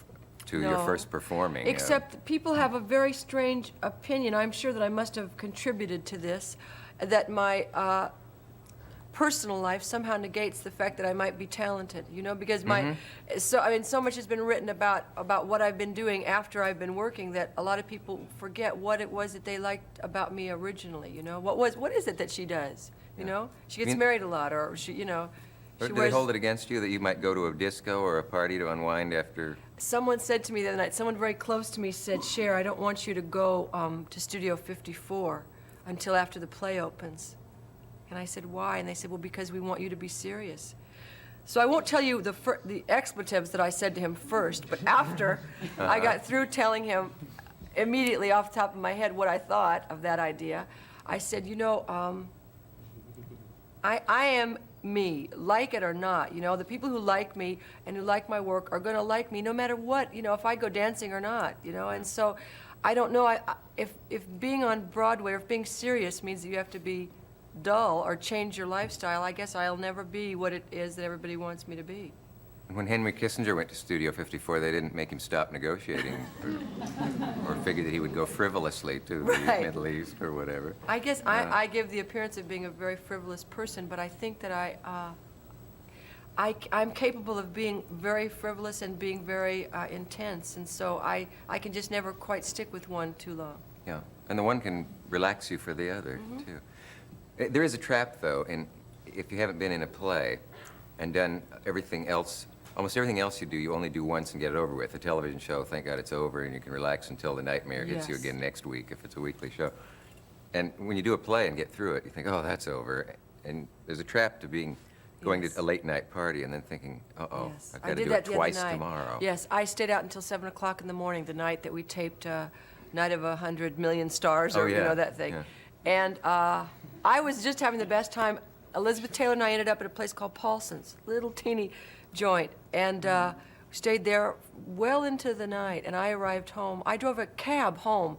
to your No. first performing. Except people have a very strange opinion. I'm sure that I must have contributed to this, that my personal life somehow negates the fact that I might be talented, you know, because so much has been written about what I've been doing after I've been working that a lot of people forget what it was that they liked about me originally, you know. What is it that she does, you know? She gets married a lot, or she, you know, Or she do they hold it against you that you might go to a disco or a party to unwind after? Someone said to me the other night, someone very close to me said, Cher, I don't want you to go to Studio 54 until after the play opens. And I said, why? And they said, well, because we want you to be serious. So I won't tell you the expletives that I said to him first, but after I got through telling him immediately off the top of my head what I thought of that idea, I said, you know, I am me, like it or not. You know, the people who like me and who like my work are going to like me no matter what, you know, if I go dancing or not, you know. And so I don't know if being on Broadway or if being serious means that you have to be dull or change your lifestyle. I guess I'll never be what it is that everybody wants me to be. When Henry Kissinger went to Studio 54, they didn't make him stop negotiating or figure that he would go frivolously to the Right. Middle East or whatever. I guess I give the appearance of being a very frivolous person, but I think that I'm capable of being very frivolous and being very intense, and so I can just never quite stick with one too long. Yeah, and the one can relax you for the other, too. There is a trap, though, in if you haven't been in a play and done everything else, almost everything else you do, you only do once and get it over with. A television show, thank God it's over, and you can relax until the nightmare hits you Yes. again next week if it's a weekly show. And when you do a play and get through it, you think, oh, that's over. And there's a trap to going Yes. to a late night party and then thinking, uh-oh, Yes. I've I got to did do that it the other twice night. tomorrow. Yes, I stayed out until 7 o'clock in the morning the night that we taped Night of 100 Million Stars, or Oh, you yeah, know, that thing. yeah. And I was just having the best time. Elizabeth Taylor and I ended up at a place called Paulson's, little teeny joint, and stayed there well into the night. And I arrived home. I drove a cab home.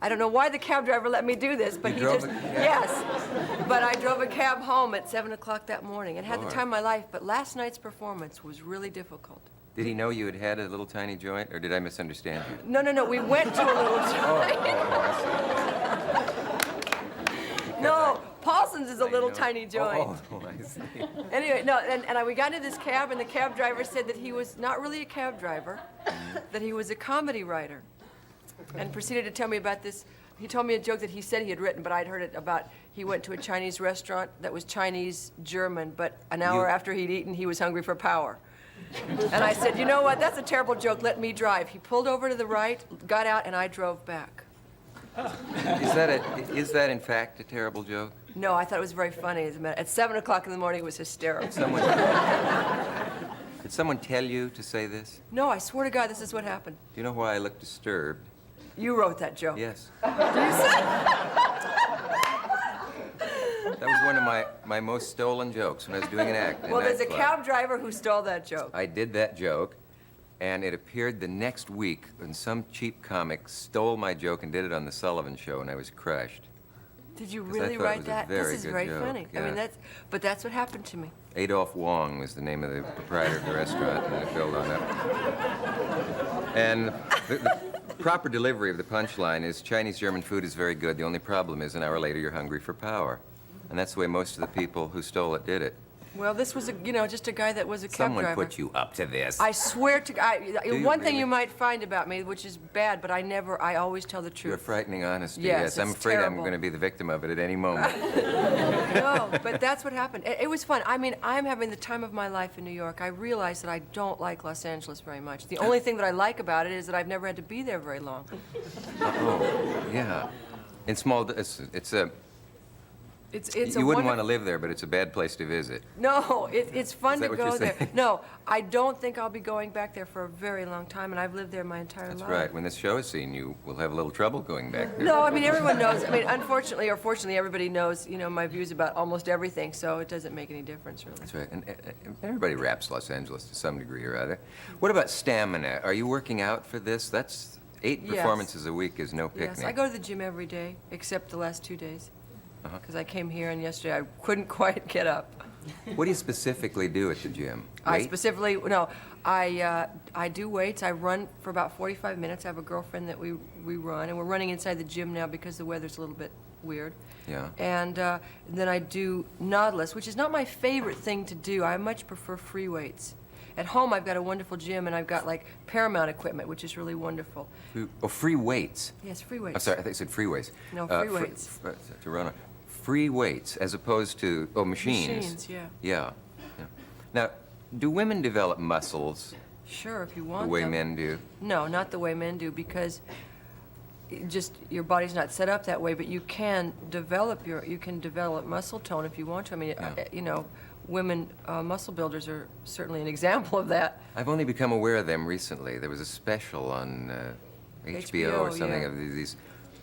I don't know why the cab driver let me do this, but You he drove just a cab? yes. But I drove a cab home at 7 o'clock that morning and had the Lord. time of my life. But last night's performance was really difficult. Did he know you had had a little tiny joint, or did I misunderstand you? No. We went to a little joint. No, Paulson's is a little tiny joint. Oh, I see. Anyway, no, and we got into this cab, and the cab driver said that he was not really a cab driver, that he was a comedy writer, and proceeded to tell me about this. He told me a joke that he said he had written, but I'd heard it about he went to a Chinese restaurant that was Chinese-German, but an hour after he'd eaten, he was hungry for power. And I said, you know what, that's a terrible joke, let me drive. He pulled over to the right, got out, and I drove back. Is that in fact a terrible joke? No, I thought it was very funny. As a matter, at 7 o'clock in the morning, it was hysterical. Did someone tell you to say this? No, I swear to God, this is what happened. Do you know why I look disturbed? You wrote that joke. Yes. You said- That was one of my most stolen jokes when I was doing an act. in Well, there's a nightclub. cab driver who stole that joke. I did that joke, and it appeared the next week when some cheap comic stole my joke and did it on the Sullivan Show, and I was crushed. Did you 'Cause I really thought it write was a that? very This is good very joke, funny. I yeah. mean, that's what happened to me. Adolph Wong was the name of the proprietor of the restaurant, and it built on that. And the proper delivery of the punchline is Chinese German food is very good. The only problem is an hour later you're hungry for power. And that's the way most of the people who stole it did it. Well, this was just a guy that was a cab Someone driver. put you up to this. I swear to God, you one thing really? you might find about me, which is bad, but I always tell the You're truth. frightening honesty. Yes, I'm it's afraid I'm terrible. going to be the victim of it at any moment. No, but that's what happened. It was fun. I mean, I'm having the time of my life in New York. I realize that I don't like Los Angeles very much. The only thing that I like about it is that I've never had to be there very long. Oh, yeah. In small, it's a. It's You a wouldn't wonderful- want to live there, but it's a bad place to visit. No, it's fun Is that to what go you're there. saying? No, I don't think I'll be going back there for a very long time, and I've lived there my entire That's life. right. When this show is seen, you will have a little trouble going back there. No, I mean, everyone knows. I mean, unfortunately or fortunately, everybody knows, my views about almost everything, so it doesn't make any difference, really. That's right. And everybody raps Los Angeles to some degree or other. What about stamina? Are you working out for this? That's 8 Yes. performances a week is no picnic. Yes, I go to the gym every day, except the last 2 days, Uh-huh. because I came here, and yesterday I couldn't quite get up. What do you specifically do at the gym? I Wait? specifically, no, I do weights. I run for about 45 minutes. I have a girlfriend that we run, and we're running inside the gym now because the weather's a little bit weird. Yeah. And then I do Nautilus, which is not my favorite thing to do. I much prefer free weights. At home, I've got a wonderful gym, and I've got like Paramount equipment, which is really wonderful. Oh, free weights. Yes, free weights. I'm sorry, I think you said free weights. No, free weights. To run on. Free weights as opposed to, machines. Machines, yeah. Yeah. Yeah. Now, do women develop muscles Sure, if you want the way them. men do? No, not the way men do, because your body's not set up that way. But you can develop muscle tone if you want to. I mean, Yeah. Women muscle builders are certainly an example of that. I've only become aware of them recently. There was a special on HBO or something yeah. of these.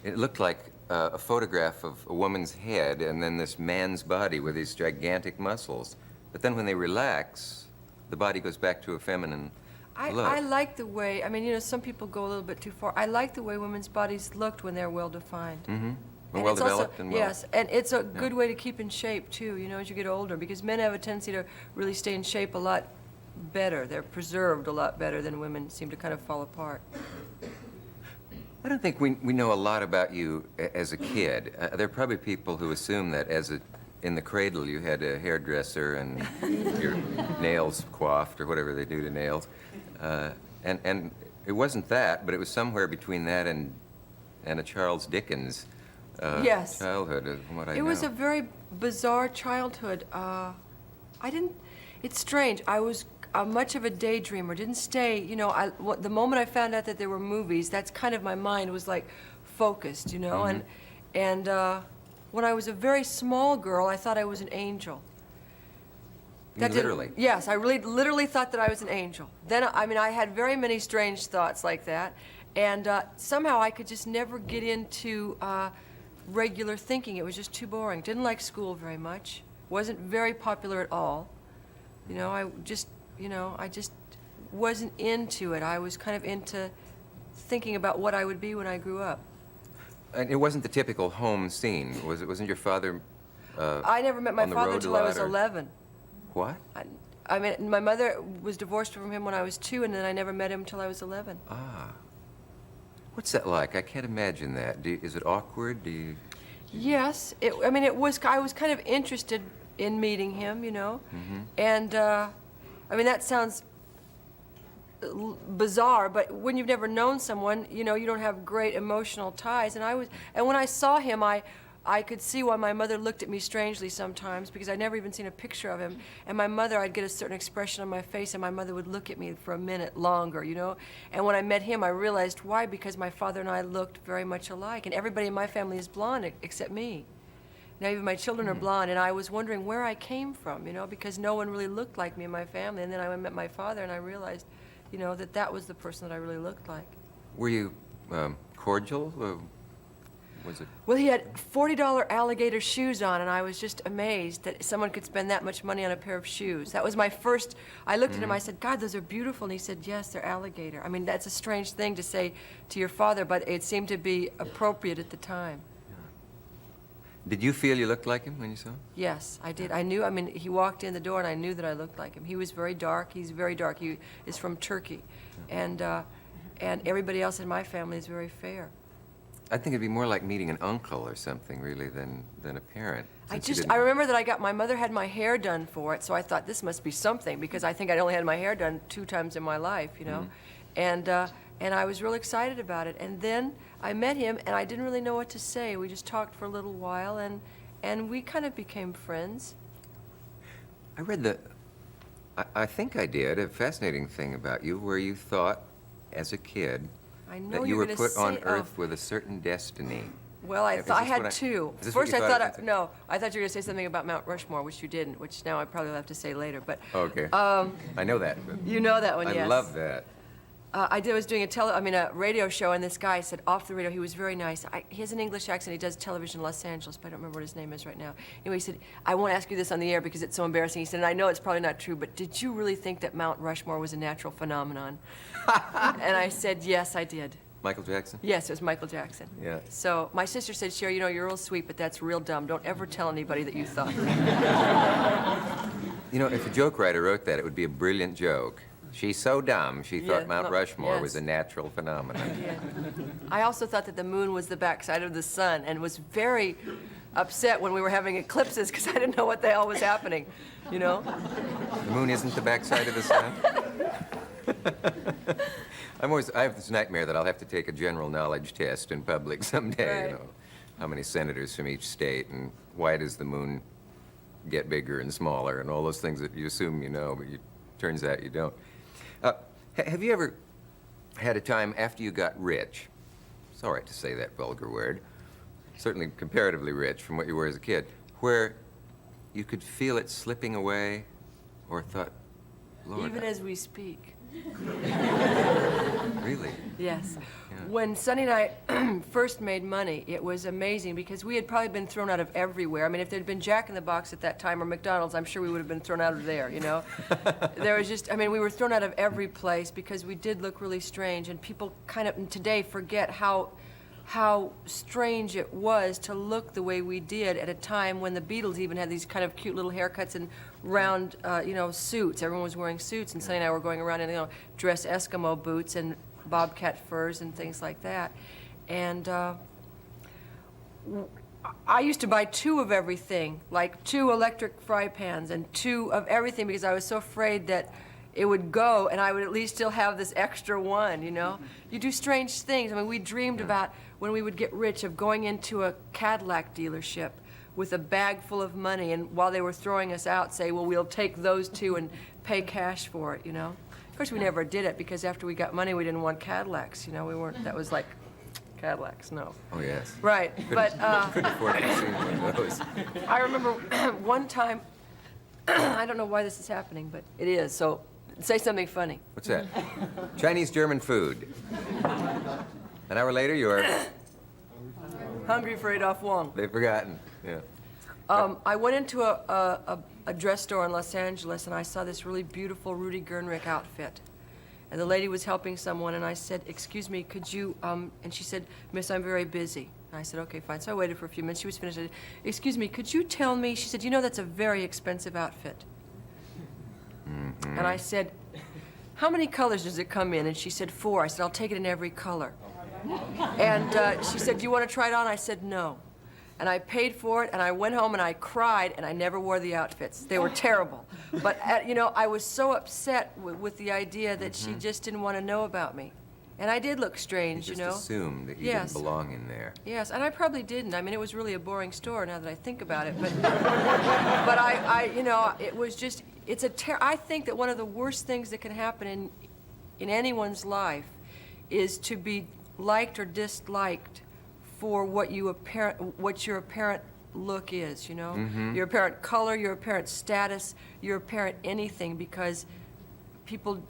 It looked like a photograph of a woman's head and then this man's body with these gigantic muscles. But then when they relax, the body goes back to a feminine look. I like the way, some people go a little bit too far. I like the way women's bodies looked when they're well-defined. Mm-hmm. And Well it's also- developed and well. Yes, and it's a good way to keep in shape, too, as you get older, because men have a tendency to really stay in shape a lot better. They're preserved a lot better than women seem to kind of fall apart. I don't think we know a lot about you as a kid. There are probably people who assume that in the cradle you had a hairdresser and your nails coiffed or whatever they do to nails. And it wasn't that, but it was somewhere between that and a Charles Dickens Yes. childhood, from what I know. It was a very bizarre childhood. It's strange. I was much of a daydreamer, didn't stay, the moment I found out that there were movies, that's kind of my mind was like focused, Mm-hmm. and when I was a very small girl, I thought I was an angel. You mean didn't- literally? Yes, I really literally thought that I was an angel. Then, I had very many strange thoughts like that, and somehow I could just never get into regular thinking. It was just too boring. Didn't like school very much. Wasn't very popular at all. I just wasn't into it. I was kind of into thinking about what I would be when I grew up. And it wasn't the typical home scene, was it? Wasn't your father I never met my on the father road a until I lot, was or- 11. What? My mother was divorced from him when I was 2, and then I never met him until I was 11. Ah. What's that like? I can't imagine that. Is it awkward? Do you... Yes, I was kind of interested in meeting him, and that sounds bizarre, but when you've never known someone, you don't have great emotional ties. And when I saw him, I could see why my mother looked at me strangely sometimes, because I'd never even seen a picture of him. And my mother, I'd get a certain expression on my face, and my mother would look at me for a minute longer, And when I met him, I realized why, because my father and I looked very much alike, and everybody in my family is blonde except me. Now even my children are blonde, and I was wondering where I came from, because no one really looked like me in my family. And then I met my father, and I realized, that was the person that I really looked like. Were you cordial? Was it? Well, he had $40 alligator shoes on, and I was just amazed that someone could spend that much money on a pair of shoes. That was my first, I looked at him, I said, God, those are beautiful. And he said, yes, they're alligator. That's a strange thing to say to your father, but it seemed to be appropriate at the time. Did you feel you looked like him when you saw him? Yes, I did. I knew, he walked in the door, and I knew that I looked like him. He was very dark. He's very dark. He is from Turkey. And everybody else in my family is very fair. I think it'd be more like meeting an uncle or something, really, than a parent. since you I didn't- remember that my mother had my hair done for it, so I thought this must be something, because I think I'd only had my hair done 2 times in my life, And I was real excited about it. And then I met him, and I didn't really know what to say. We just talked for a little while, and we kind of became friends. I read I think I did, a fascinating thing about you, where you thought, as a kid, I know that you you're were gonna put on say- Earth with a certain destiny. Well, I Is thought I this what had 2. is this what First, you I thought thought, it was? no, I thought you were going to say something about Mount Rushmore, which you didn't, which now I probably will have to say later. But Okay. I know that, but you know that one, I yes. love that. was doing a radio show, and this guy said off the radio, he was very nice. He has an English accent. He does television in Los Angeles, but I don't remember what his name is right now. Anyway, he said, I won't ask you this on the air because it's so embarrassing. He said, and I know it's probably not true, but did you really think that Mount Rushmore was a natural phenomenon? And I said, yes, I did. Michael Jackson? Yes, it was Michael Jackson. Yeah. So my sister said, Cher, you're real sweet, but that's real dumb. Don't ever tell anybody that you thought that. You know, if a joke writer wrote that, it would be a brilliant joke. She's so dumb, she thought Yeah, Mount no, Rushmore yes. was a natural phenomenon. Yeah. I also thought that the moon was the backside of the sun, and was very upset when we were having eclipses because I didn't know what the hell was happening, you know? The moon isn't the backside of the sun? I have this nightmare that I'll have to take a general knowledge test in public someday, Right. you know. How many senators from each state, and why does the moon get bigger and smaller, and all those things that you assume you know, but turns out you don't. Have you ever had a time after you got rich, it's all right to say that vulgar word, certainly comparatively rich from what you were as a kid, where you could feel it slipping away, or thought, Lord, Even as we speak. really? Yes. Yeah. When Sonny and I first made money, it was amazing because we had probably been thrown out of everywhere. I mean, if there'd been Jack in the Box at that time or McDonald's, I'm sure we would have been thrown out of there, you know? There was just, I mean, we were thrown out of every place because we did look really strange, and people kind of today forget how strange it was to look the way we did at a time when the Beatles even had these kind of cute little haircuts and round, you know, suits. Everyone was wearing suits, and Sonny and I were going around in, you know, dress Eskimo boots and bobcat furs and things like that. And I used to buy 2 of everything, like 2 electric fry pans and 2 of everything, because I was so afraid that it would go and I would at least still have this extra one, you know? You do strange things. I mean, we dreamed about when we would get rich of going into a Cadillac dealership with a bag full of money, and while they were throwing us out, say, well, we'll take those 2 and pay cash for it, you know? Of course, we never did it because after we got money, we didn't want Cadillacs, you know? We weren't, that was like, Cadillacs, no. Oh, yes. Right, but Couldn't afford to see one of those. I remember one time, I don't know why this is happening, but it is, so say something funny. What's that? Chinese German food. An hour later, you're... Hungry for Adolph Wong. They've forgotten. Yeah. I went into a dress store in Los Angeles, and I saw this really beautiful Rudy Gernrich outfit. And the lady was helping someone, and I said, excuse me, could you, and she said, Miss, I'm very busy. And I said, okay, fine. So I waited for a few minutes. She was finished. I said, excuse me, could you tell me, she said, you know, that's a very expensive outfit. And I said, how many colors does it come in? And she said, 4. I said, I'll take it in every color. And she said, do you want to try it on? I said, no. And I paid for it, and I went home and I cried, and I never wore the outfits. They were terrible. But, you know, I was so upset with the idea that she just didn't want to know about me. And I did look strange, You you just know? assumed that you Yes. didn't belong in there. Yes, and I probably didn't. I mean, it was really a boring store now that I think about it. But, but you know, it was just, it's I think that one of the worst things that can happen in anyone's life is to be liked or disliked for what your apparent look is, you know? Your apparent color, your apparent status, your apparent anything, because people,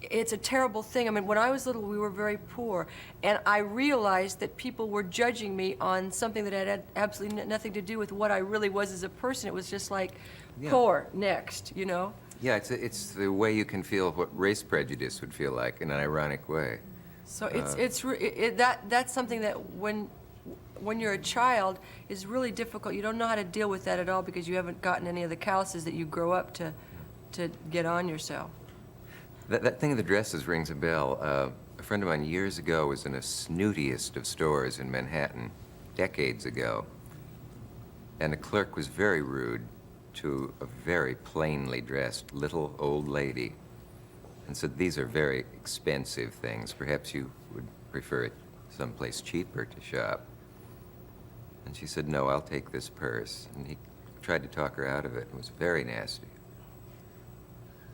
it's a terrible thing. I mean, when I was little, we were very poor, and I realized that people were judging me on something that had absolutely nothing to do with what I really was as a person. It was just like, poor, next, you know? Yeah, it's the way you can feel what race prejudice would feel like in an ironic way. So that's something that when you're a child is really difficult. You don't know how to deal with that at all because you haven't gotten any of the calluses that you grow up to get on yourself. That thing of the dresses rings a bell. A friend of mine years ago was in a snootiest of stores in Manhattan, decades ago, and the clerk was very rude to a very plainly dressed little old lady and said, these are very expensive things. Perhaps you would prefer it someplace cheaper to shop. And she said, no, I'll take this purse. And he tried to talk her out of it. It was very nasty.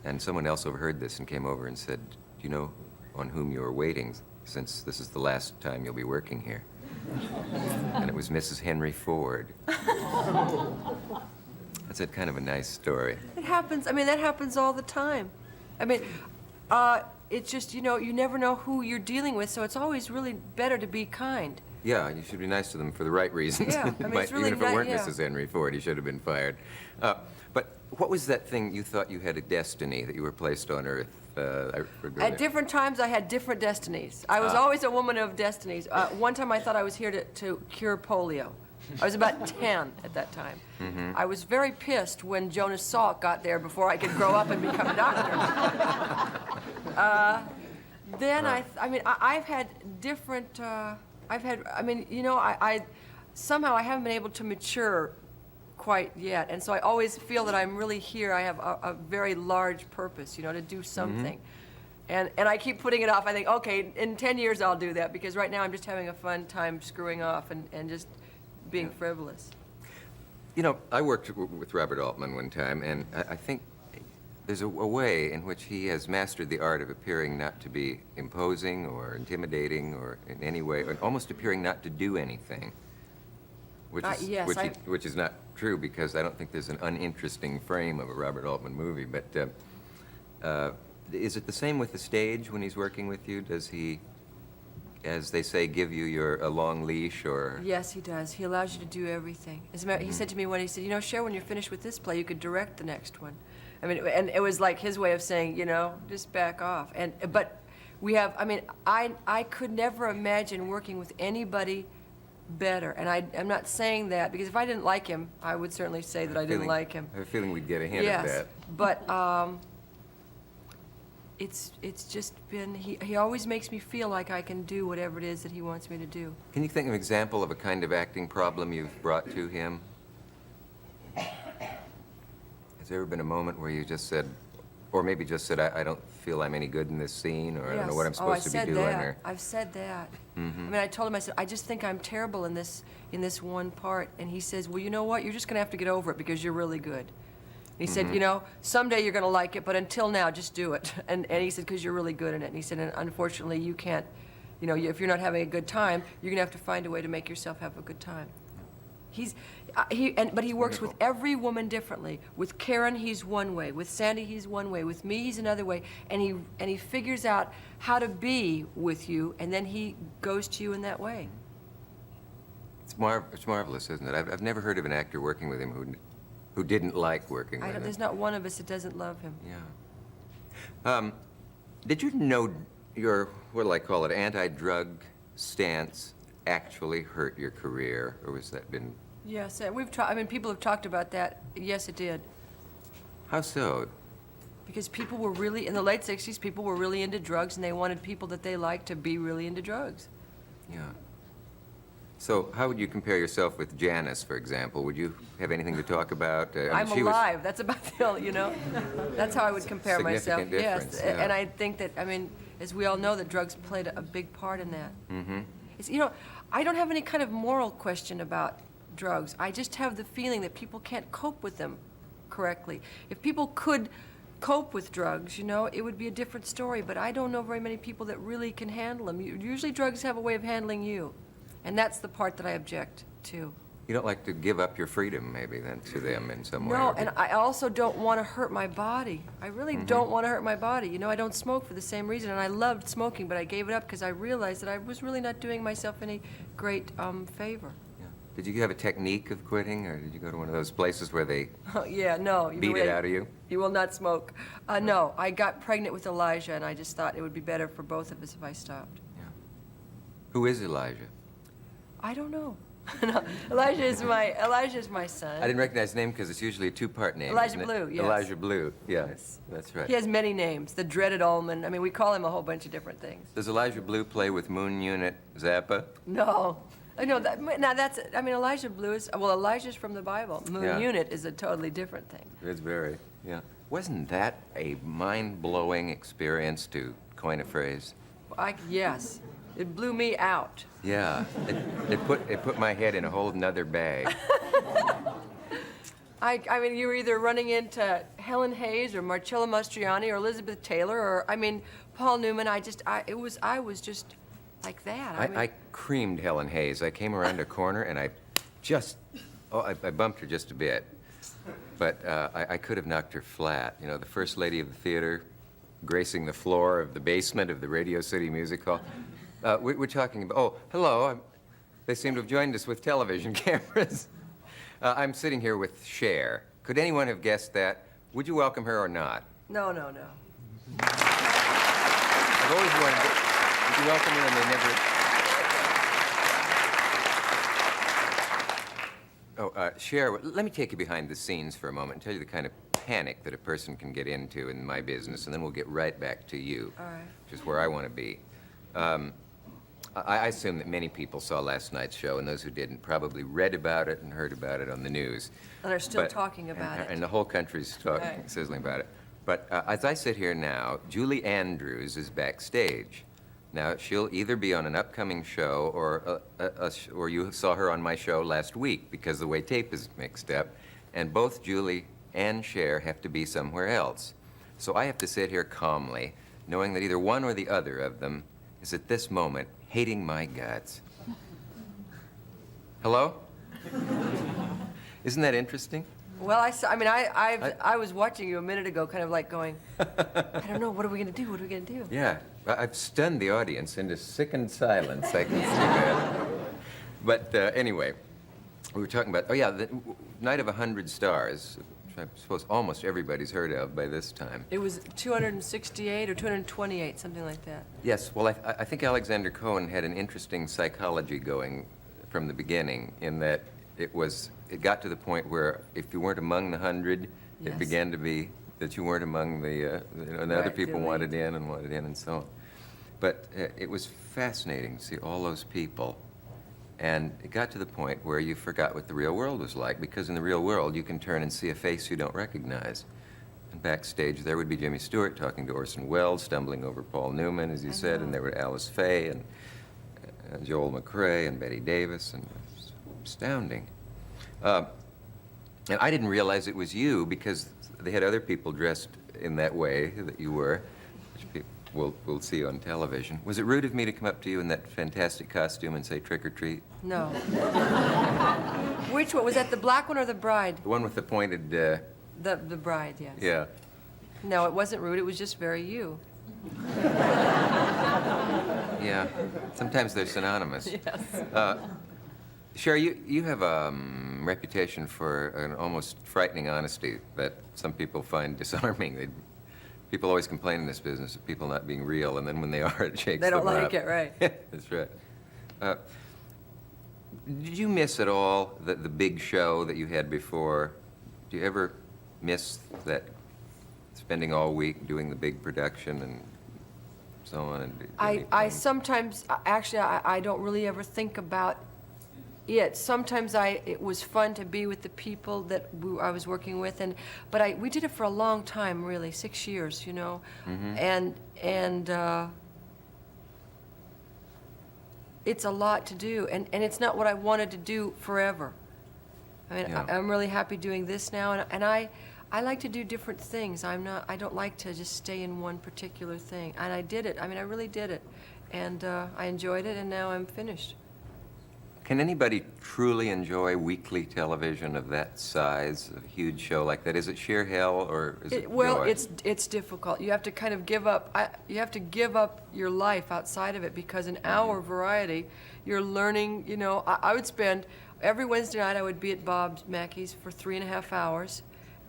And someone else overheard this and came over and said, do you know on whom you are waiting, since this is the last time you'll be working here? And it was Mrs. Henry Ford. That's kind of a nice story. It happens. I mean, that happens all the time. I mean, it's just, you know, you never know who you're dealing with, so it's always really better to be kind. Yeah, you should be nice to them for the right reasons. Yeah, I mean, it's really even if it weren't yeah. Mrs. Henry Ford, he should have been fired. But what was that thing you thought you had a destiny, that you were placed on Earth? At different times, I had different destinies. I was always a woman of destinies. One time I thought I was here to cure polio. I was about 10 at that time. I was very pissed when Jonas Salk got there before I could grow up and become a doctor. Then I've had different, somehow I haven't been able to mature quite yet. And so I always feel that I'm really here. I have a very large purpose, to do something. And I keep putting it off. I think, okay, in 10 years I'll do that, because right now I'm just having a fun time screwing off and just being frivolous. I worked with Robert Altman one time, and I think there's a way in which he has mastered the art of appearing not to be imposing or intimidating or in any way, or almost appearing not to do anything. Which is not true, because I don't think there's an uninteresting frame of a Robert Altman movie. But is it the same with the stage when he's working with you? Does he, as they say, give you a long leash, or? Yes, he does. He allows you to do everything. As a matter, he said to me when he said, Cher, when you're finished with this play, you could direct the next one. And it was like his way of saying, just back off. But we have, I could never imagine working with anybody better. And I'm not saying that, because if I didn't like him, I would certainly say that I didn't like him. I have a feeling we'd get a hint of that. But it's just been, he always makes me feel like I can do whatever it is that he wants me to do. Can you think of an example of a kind of acting problem you've brought to him? Has there ever been a moment where you just said, or maybe just said, I don't feel I'm any good in this scene, or I don't know what I'm supposed to be doing? Or... I've said that. I told him, I said, I just think I'm terrible in this one part. And he says, well, you know what? You're just going to have to get over it, because you're really good. And he said, someday you're going to like it, but until now, just do it. And he said, because you're really good in it. And he said, and unfortunately, you can't, if you're not having a good time, you're going to have to find a way to make yourself have a good time. But he works with every woman differently. With Karen, he's one way. With Sandy, he's one way. With me, he's another way. And he figures out how to be with you, and then he goes to you in that way. It's marvelous, isn't it? I've never heard of an actor working with him who didn't like working with him. There's not one of us that doesn't love him. Yeah. Did you know your, what do I call it, anti-drug stance actually hurt your career, or was that been? Yes, people have talked about that. Yes, it did. How so? Because people were really, in the late 60s, people were really into drugs, and they wanted people that they liked to be really into drugs. Yeah. So how would you compare yourself with Janice, for example? Would you have anything to talk about? I'm alive. That's about the only, that's how I would compare myself. Difference, yes, yeah. And I think that, as we all know, that drugs played a big part in that. It's, I don't have any kind of moral question about drugs. I just have the feeling that people can't cope with them correctly. If people could cope with drugs, it would be a different story, but I don't know very many people that really can handle them. Usually drugs have a way of handling you, and that's the part that I object to. You don't like to give up your freedom, maybe, then, to them in some way? No, and I also don't want to hurt my body. I really don't want to hurt my body. I don't smoke for the same reason, and I loved smoking, but I gave it up because I realized that I was really not doing myself any great favor. Yeah. Did you have a technique of quitting, or did you go to one of those places where they beat it out of you? You will not smoke. No, I got pregnant with Elijah, and I just thought it would be better for both of us if I stopped. Yeah. Who is Elijah? I don't know. No, Elijah is my son. I didn't recognize his name because it's usually a two-part name. Elijah isn't it? Blue, yes. Elijah Blue, yes, that's right. He has many names. The dreaded Ullman. We call him a whole bunch of different things. Does Elijah Blue play with Moon Unit Zappa? No. Elijah Blue is, Elijah's from the Bible. Moon Unit is a totally different thing. It's very, yeah. Wasn't that a mind-blowing experience, to coin a phrase? Yes. It blew me out. Yeah, it put my head in a whole nother bag. You were either running into Helen Hayes or Marcella Mastroianni or Elizabeth Taylor or, Paul Newman. I was just like that. I creamed Helen Hayes. I came around a corner and I bumped her just a bit. But I could have knocked her flat. The first lady of the theater, gracing the floor of the basement of the Radio City Music Hall. We're talking about, oh, hello. They seem to have joined us with television cameras. I'm sitting here with Cher. Could anyone have guessed that? Would you welcome her or not? No. I've always wondered, would you welcome her and they never... Cher, let me take you behind the scenes for a moment and tell you the kind of panic that a person can get into in my business, and then we'll get right back to you, All right. which is where I want to be. I assume that many people saw last night's show, and those who didn't probably read about it and heard about it on the news. And are still talking about it. And the whole country's talking, Right. sizzling about it. But as I sit here now, Julie Andrews is backstage. Now, she'll either be on an upcoming show or you saw her on my show last week because the way tape is mixed up. And both Julie and Cher have to be somewhere else. So I have to sit here calmly, knowing that either one or the other of them is at this moment hating my guts. Hello? Isn't that interesting? Well, I was watching you a minute ago, kind of like going, I don't know, what are we going to do? What are we going to do? Yeah, I've stunned the audience into sickened silence. I can see that. But anyway, we were talking about, the Night of 100 Stars, which I suppose almost everybody's heard of by this time. It was 268 or 228, something like that. Yes, well, I think Alexander Cohen had an interesting psychology going from the beginning in that it got to the point where if you weren't among the 100, Yes. it began to be that you weren't among the, and other Right, people the wanted in and so on. But it was fascinating to see all those people. And it got to the point where you forgot what the real world was like, because in the real world, you can turn and see a face you don't recognize. And backstage, there would be Jimmy Stewart talking to Orson Welles, stumbling over Paul Newman, as you said, and there were Alice Faye and Joel McCrea and Betty Davis, and it was astounding. And I didn't realize it was you because they had other people dressed in that way that you were, which people will see on television. Was it rude of me to come up to you in that fantastic costume and say trick or treat? No. Which one? Was that the black one or the bride? The one with the pointed, The bride, yes. yeah. No, it wasn't rude. It was just very you. Yeah, sometimes they're synonymous. Yes. Cher, you have a reputation for an almost frightening honesty that some people find disarming. People always complain in this business of people not being real, and then when they are, it shakes They don't them like up. it, right. That's right. Did you miss at all the big show that you had before? Do you ever miss that, spending all week doing the big production and so on? And I sometimes, actually, I don't really ever think about it. Sometimes it was fun to be with the people that I was working with, but we did it for a long time, really, 6 years, you know, and it's a lot to do, and it's not what I wanted to do forever. I mean, Yeah. I'm really happy doing this now, and I like to do different things. I don't like to just stay in one particular thing, and I did it. I mean, I really did it, and I enjoyed it, and now I'm finished. Can anybody truly enjoy weekly television of that size, a huge show like that? Is it sheer hell, or is it Well, joy? it's difficult. You have to kind of give up. You have to give up your life outside of it, because in our variety, you're learning. You know, I would spend every Wednesday night. I would be at Bob Mackey's for 3.5 hours.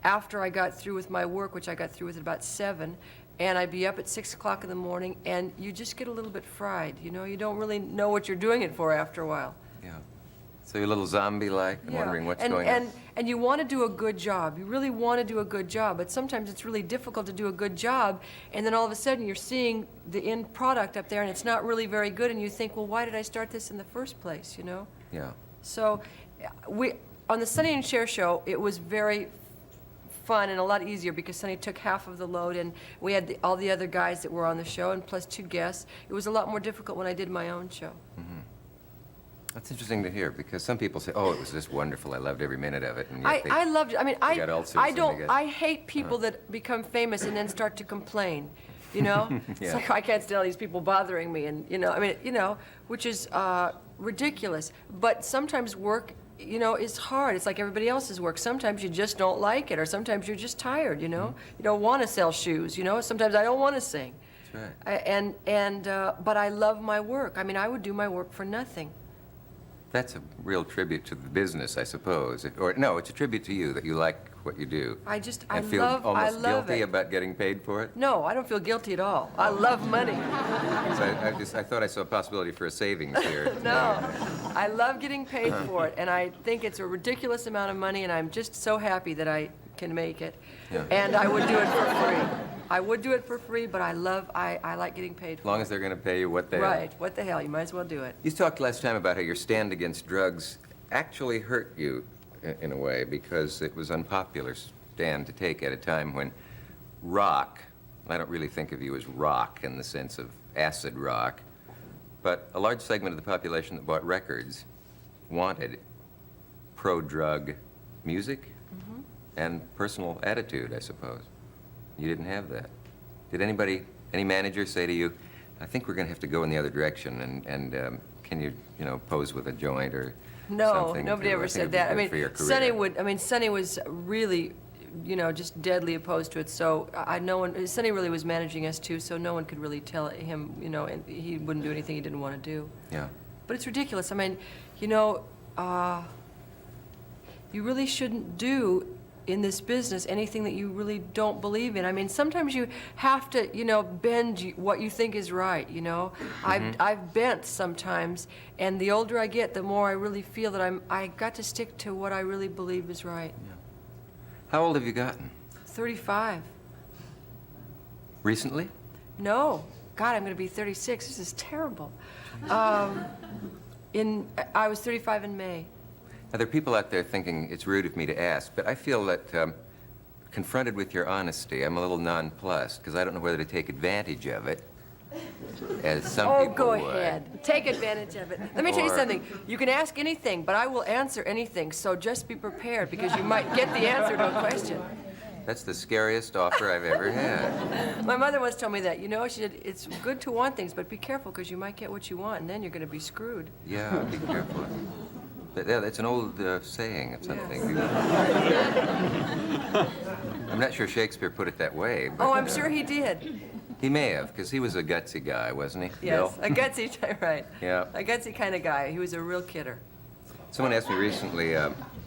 After I got through with my work, which I got through with at about 7, and I'd be up at 6 o'clock in the morning, and you just get a little bit fried. You know, you don't really know what you're doing it for after a while. Yeah. So you're a little zombie-like, and wondering what's going on. And you want to do a good job. You really want to do a good job, but sometimes it's really difficult to do a good job, and then all of a sudden you're seeing the end product up there, and it's not really very good, and you think, well, why did I start this in the first place, you know? Yeah. So on the Sonny and Cher show, it was very fun and a lot easier because Sonny took half of the load, and we had all the other guys that were on the show, and plus 2 guests. It was a lot more difficult when I did my own show. That's interesting to hear, because some people say, oh, it was just wonderful, I loved every minute of it. And yet I loved it. I mean, they got ulcers I and don't, they got- I hate people that become famous and then start to complain, you know? It's Yeah. like, I can't stand all these people bothering me, and, you know, I mean, you know, which is ridiculous. But sometimes work, you know, is hard. It's like everybody else's work. Sometimes you just don't like it, or sometimes you're just tired, you know? You don't want to sell shoes, you know? Sometimes I don't want to sing. That's right. But I love my work. I mean, I would do my work for nothing. That's a real tribute to the business, I suppose. No, it's a tribute to you, that you like what you do? I and feel love almost guilty it. about getting paid for it? No, I don't feel guilty at all. I love money. So I thought I saw a possibility for a savings here. No, I love getting paid for it, and I think it's a ridiculous amount of money, and I'm just so happy that I can make it. Yeah. And I would do it for free. I would do it for free, but I like getting paid As for long it. as they're going to pay you what they Right, what the hell, you might as well do it. You talked last time about how your stand against drugs actually hurt you in a way because it was unpopular stand to take at a time when rock, I don't really think of you as rock in the sense of acid rock, but a large segment of the population that bought records wanted pro-drug music and personal attitude, I suppose. You didn't have that. Did any manager say to you, I think we're going to have to go in the other direction, and can you, pose with a joint or No, something? nobody I ever think said it'd be that. I good for your mean, career. Sonny was really, just deadly opposed to it. So Sonny really was managing us too. So no one could really tell him, and he wouldn't do anything he didn't want to do. Yeah. But it's ridiculous. I mean, you really shouldn't do in this business anything that you really don't believe in. I mean, sometimes you have to, bend what you think is right, I've bent sometimes, and the older I get, the more I really feel that I got to stick to what I really believe is right. Yeah. How old have you gotten? 35. Recently? No. God, I'm going to be 36. This is terrible. I was 35 in May. Now, there are people out there thinking it's rude of me to ask, but I feel that confronted with your honesty, I'm a little nonplussed because I don't know whether to take advantage of it, as some people Go would. ahead. Take advantage of it. Let me tell you Or- something. You can ask anything, but I will answer anything, so just be prepared because you might get the answer to a question. That's the scariest offer I've ever had. My mother once told me that. She said, it's good to want things, but be careful because you might get what you want, and then you're going to be screwed. Yeah, be careful. That's an old saying of something. I'm not sure Shakespeare put it that way, but Oh, I'm sure he did. he may have, because he was a gutsy guy, wasn't he? Yes, Bill? a gutsy, right. Yeah. A gutsy kind of guy. He was a real kidder. Someone asked me recently,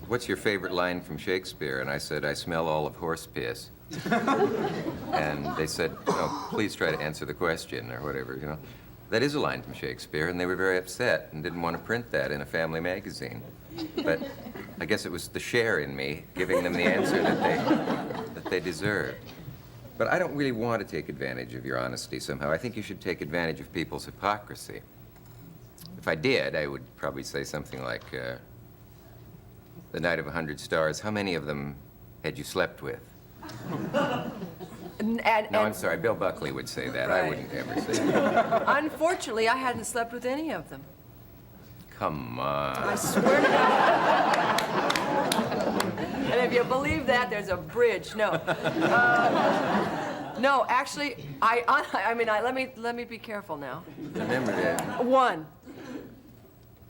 what's your favorite line from Shakespeare? And I said, I smell all of horse piss. And they said, please try to answer the question, or whatever, That is a line from Shakespeare, and they were very upset and didn't want to print that in a family magazine. But I guess it was the Cher in me giving them the answer that they deserved. But I don't really want to take advantage of your honesty somehow. I think you should take advantage of people's hypocrisy. If I did, I would probably say something like, the night of 100 stars, how many of them had you slept with? No, I'm sorry, Bill Buckley would say that. I Right. wouldn't ever say that. Unfortunately, I hadn't slept with any of them. Come I on. swear to God. And if you believe that, there's a bridge. No. No, actually, let me be careful now. Remember that. One.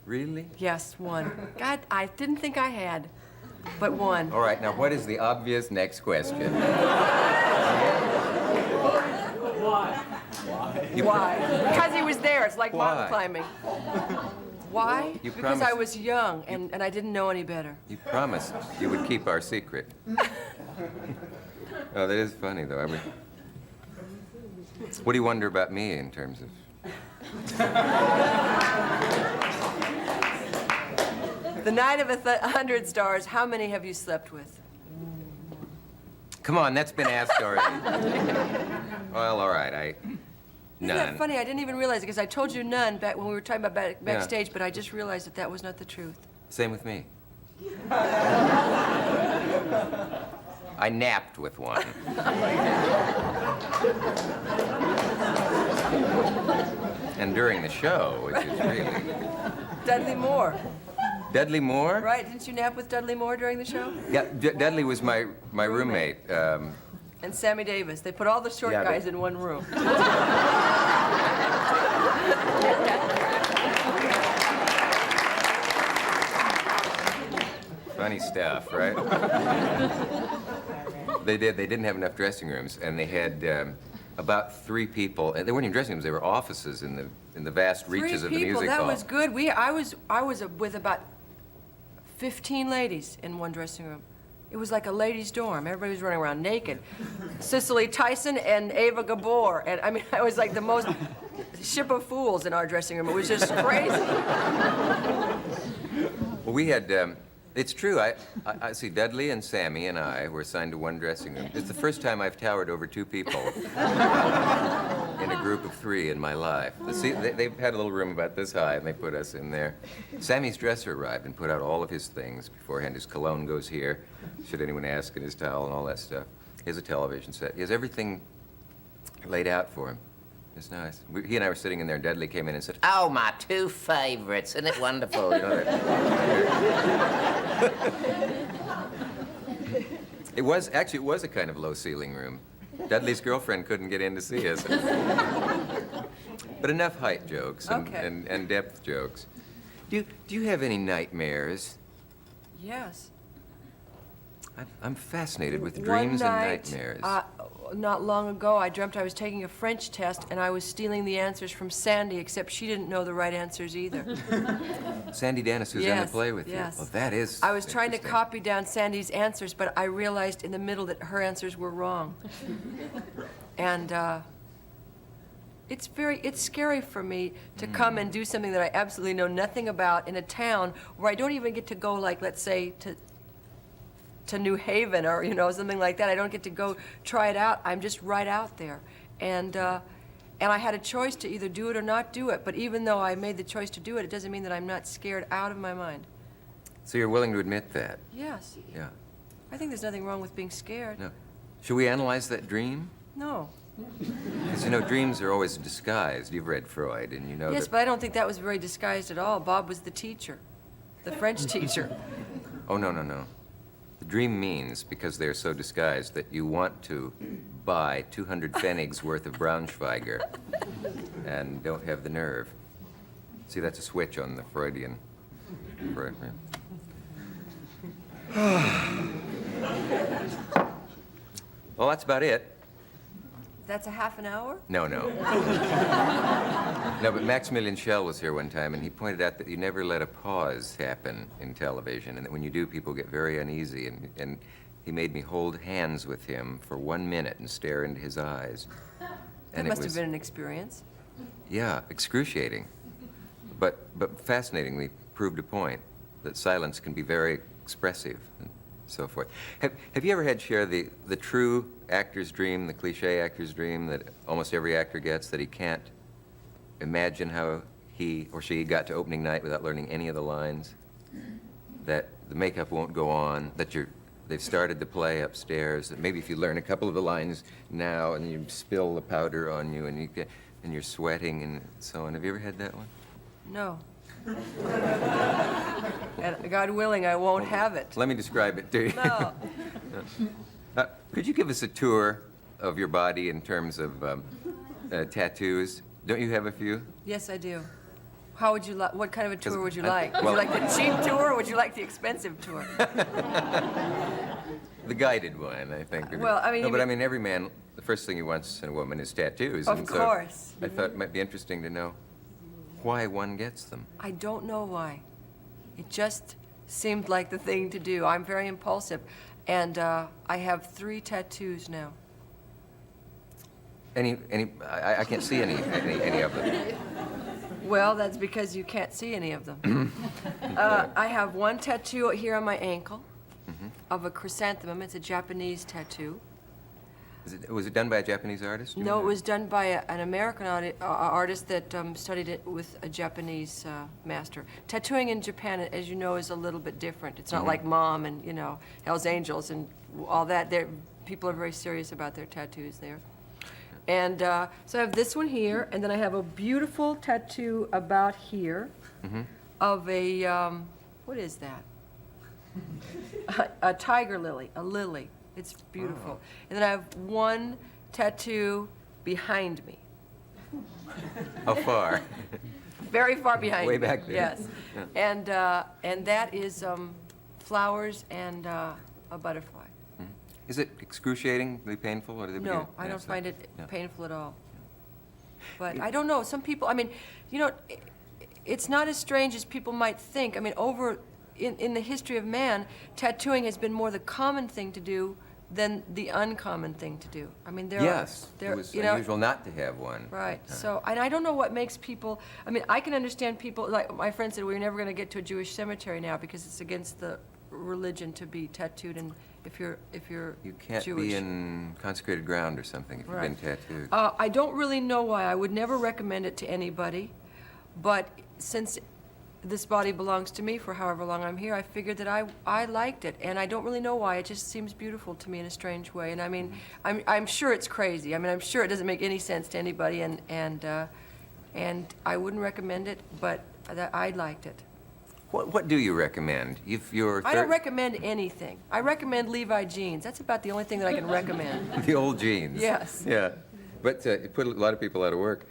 Really? Yes, one. God, I didn't think I had, but one. All right, now what is the obvious next question? Why? Because he was there. It's like Why? mountain climbing. Why? You Because I promised- was young and I didn't know any better. You promised you would keep our secret. Oh, that is funny, though. What do you wonder about me in terms of... The night of 100 stars, how many have you slept with? Come on, that's been asked already. Well, all right, Isn't none. that funny? I didn't even realize it because I told you none back when we were talking about backstage, but I just realized that was not the truth. Same with me. I napped with one. And during the show, which is really... Dudley Moore, Dudley Moore? right? Didn't you nap with Dudley Moore during the show? Yeah, Dudley was my roommate. And Sammy Davis. They put all the short Yeah, but- guys in one room. Funny stuff, right? They did. They didn't have enough dressing rooms, and they had about 3 people. And they weren't even dressing rooms; they were offices in the vast reaches of the Three people. music That hall. was good. I was with about 15 ladies in one dressing room. It was like a ladies' dorm. Everybody was running around naked. Cicely Tyson and Ava Gabor. And I mean, I was like the most ship of fools in our dressing room. It was just crazy. Well, we had, it's true, I see Dudley and Sammy and I were assigned to one dressing room. It's the first time I've towered over 2 people in a group of 3 in my life. They've had a little room about this high, and they put us in there. Sammy's dresser arrived and put out all of his things beforehand. His cologne goes here, should anyone ask, and his towel and all that stuff. He has a television set. He has everything laid out for him. It's nice. He and I were sitting in there, and Dudley came in and said, "Oh, my 2 favorites. Isn't it wonderful?" You know, it was a kind of low ceiling room. Dudley's girlfriend couldn't get in to see us. But enough height jokes and depth jokes. Do you have any nightmares? Yes. I'm fascinated with dreams and nightmares. Not long ago, I dreamt I was taking a French test and I was stealing the answers from Sandy, except she didn't know the right answers either. Sandy Dennis, who's in the play with you. Yes. Well, that is I was trying to interesting. copy down Sandy's answers, but I realized in the middle that her answers were wrong. And it's scary for me to come and do something that I absolutely know nothing about in a town where I don't even get to go, like, let's say, to New Haven or, you know, something like that. I don't get to go try it out. I'm just right out there. And I had a choice to either do it or not do it. But even though I made the choice to do it, it doesn't mean that I'm not scared out of my mind. So you're willing to admit that? Yes. Yeah. I think there's nothing wrong with being scared. No. Should we analyze that dream? No. Because, you know, dreams are always disguised. You've read Freud, and you know Yes, that... but I don't think that was very disguised at all. Bob was the teacher, the French teacher. Oh, no, no, no. The dream means, because they're so disguised, that you want to buy 200 pfennigs worth of Braunschweiger and don't have the nerve. See, that's a switch on the Freudian. Well, that's about it. That's a half an hour? No, no. No, but Maximilian Schell was here one time, and he pointed out that you never let a pause happen in television, and that when you do, people get very uneasy, and he made me hold hands with him for 1 minute and stare into his eyes. That must have been an experience. Yeah, excruciating. But fascinatingly proved a point, that silence can be very expressive and so forth. Have you ever had, Cher, the true actor's dream, the cliche actor's dream that almost every actor gets, that he can't imagine how he or she got to opening night without learning any of the lines? That the makeup won't go on, that they've started the play upstairs, that maybe if you learn a couple of the lines now and you spill the powder on you and you're sweating and so on. Have you ever had that one? No. And God willing, I won't have it. Let me describe it to you. No. Could you give us a tour of your body in terms of tattoos? Don't you have a few? Yes, I do. How would you like? What kind of a tour would you like? Would well- you like the cheap tour, or would you like the expensive tour? The guided one, I think. Well, I mean, No, you but I mean- mean, every man, the first thing he wants in a woman is tattoos. Of and so course. I thought it might be interesting to know why one gets them. I don't know why. It just seemed like the thing to do. I'm very impulsive, and I have 3 tattoos now. I can't see any of them. Well, that's because you can't see any of them. I have one tattoo here on my ankle of a chrysanthemum. It's a Japanese tattoo. Was it done by a Japanese artist? Do you No, it know? was done by an American artist that studied it with a Japanese master. Tattooing in Japan, as you know, is a little bit different. It's not like Mom and, you know, Hell's Angels and all that. People are very serious about their tattoos there. And so I have this one here, and then I have a beautiful tattoo about here of a, what is that? A tiger lily, a lily. It's beautiful. And then I have one tattoo behind me. How far? Very far behind Way me. back there. Yes. And that is flowers and a butterfly. Is it excruciatingly painful? Or do they No, begin- I don't so- find it yeah. painful at all. But I don't know, some people, I mean, you know, it's not as strange as people might think. I mean, over in the history of man, tattooing has been more the common thing to do than the uncommon thing to do. I mean, Yes, there, it was you know, unusual not to have one. right. So, and I don't know what makes people. I mean, I can understand people. Like my friend said, we're never going to get to a Jewish cemetery now because it's against the religion to be tattooed, and if you're You can't Jewish. be in consecrated ground or something if Right. you've been tattooed. I don't really know why. I would never recommend it to anybody, but since this body belongs to me for however long I'm here, I figured that I liked it, and I don't really know why. It just seems beautiful to me in a strange way. And I mean, I'm sure it's crazy. I mean, I'm sure it doesn't make any sense to anybody, and I wouldn't recommend it, but I liked it. What do you recommend? If you're I don't recommend anything. I recommend Levi jeans. That's about the only thing that I can recommend. the old jeans. Yes. Yeah, but it put a lot of people out of work.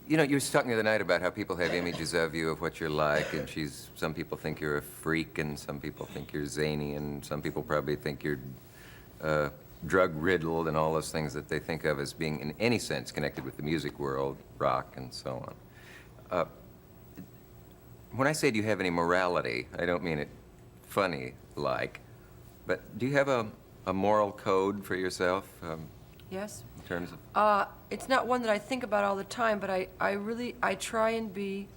You know, you were talking the other night about how people have images of you, of what you're like, and some people think you're a freak, and some people think you're zany, and some people probably think you're drug-riddled, and all those things that they think of as being, in any sense, connected with the music world, rock, and so on. When I say do you have any morality, I don't mean it funny-like, but do you have a moral code for yourself Yes? in terms of... It's not one that I think about all the time, but I try and be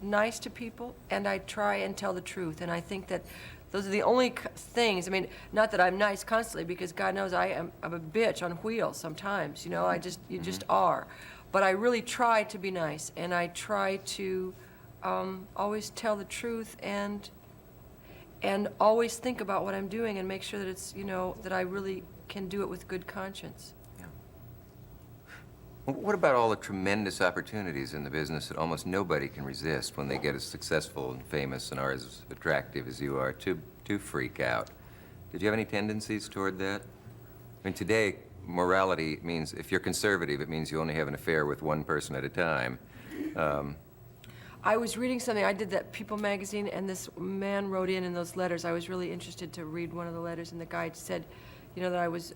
nice to people, and I try and tell the truth. And I think that those are the only things. I mean, not that I'm nice constantly, because God knows I'm a bitch on wheels sometimes. You know, you just are. But I really try to be nice, and I try to always tell the truth, and always think about what I'm doing, and make sure that it's, you know, that I really can do it with good conscience. What about all the tremendous opportunities in the business that almost nobody can resist when they get as successful and famous and are as attractive as you are, to freak out? Did you have any tendencies toward that? I mean, today, morality means, if you're conservative, it means you only have an affair with one person at a time. I was reading something, I did that People magazine, and this man wrote in those letters. I was really interested to read one of the letters, and the guy said, you know, that I was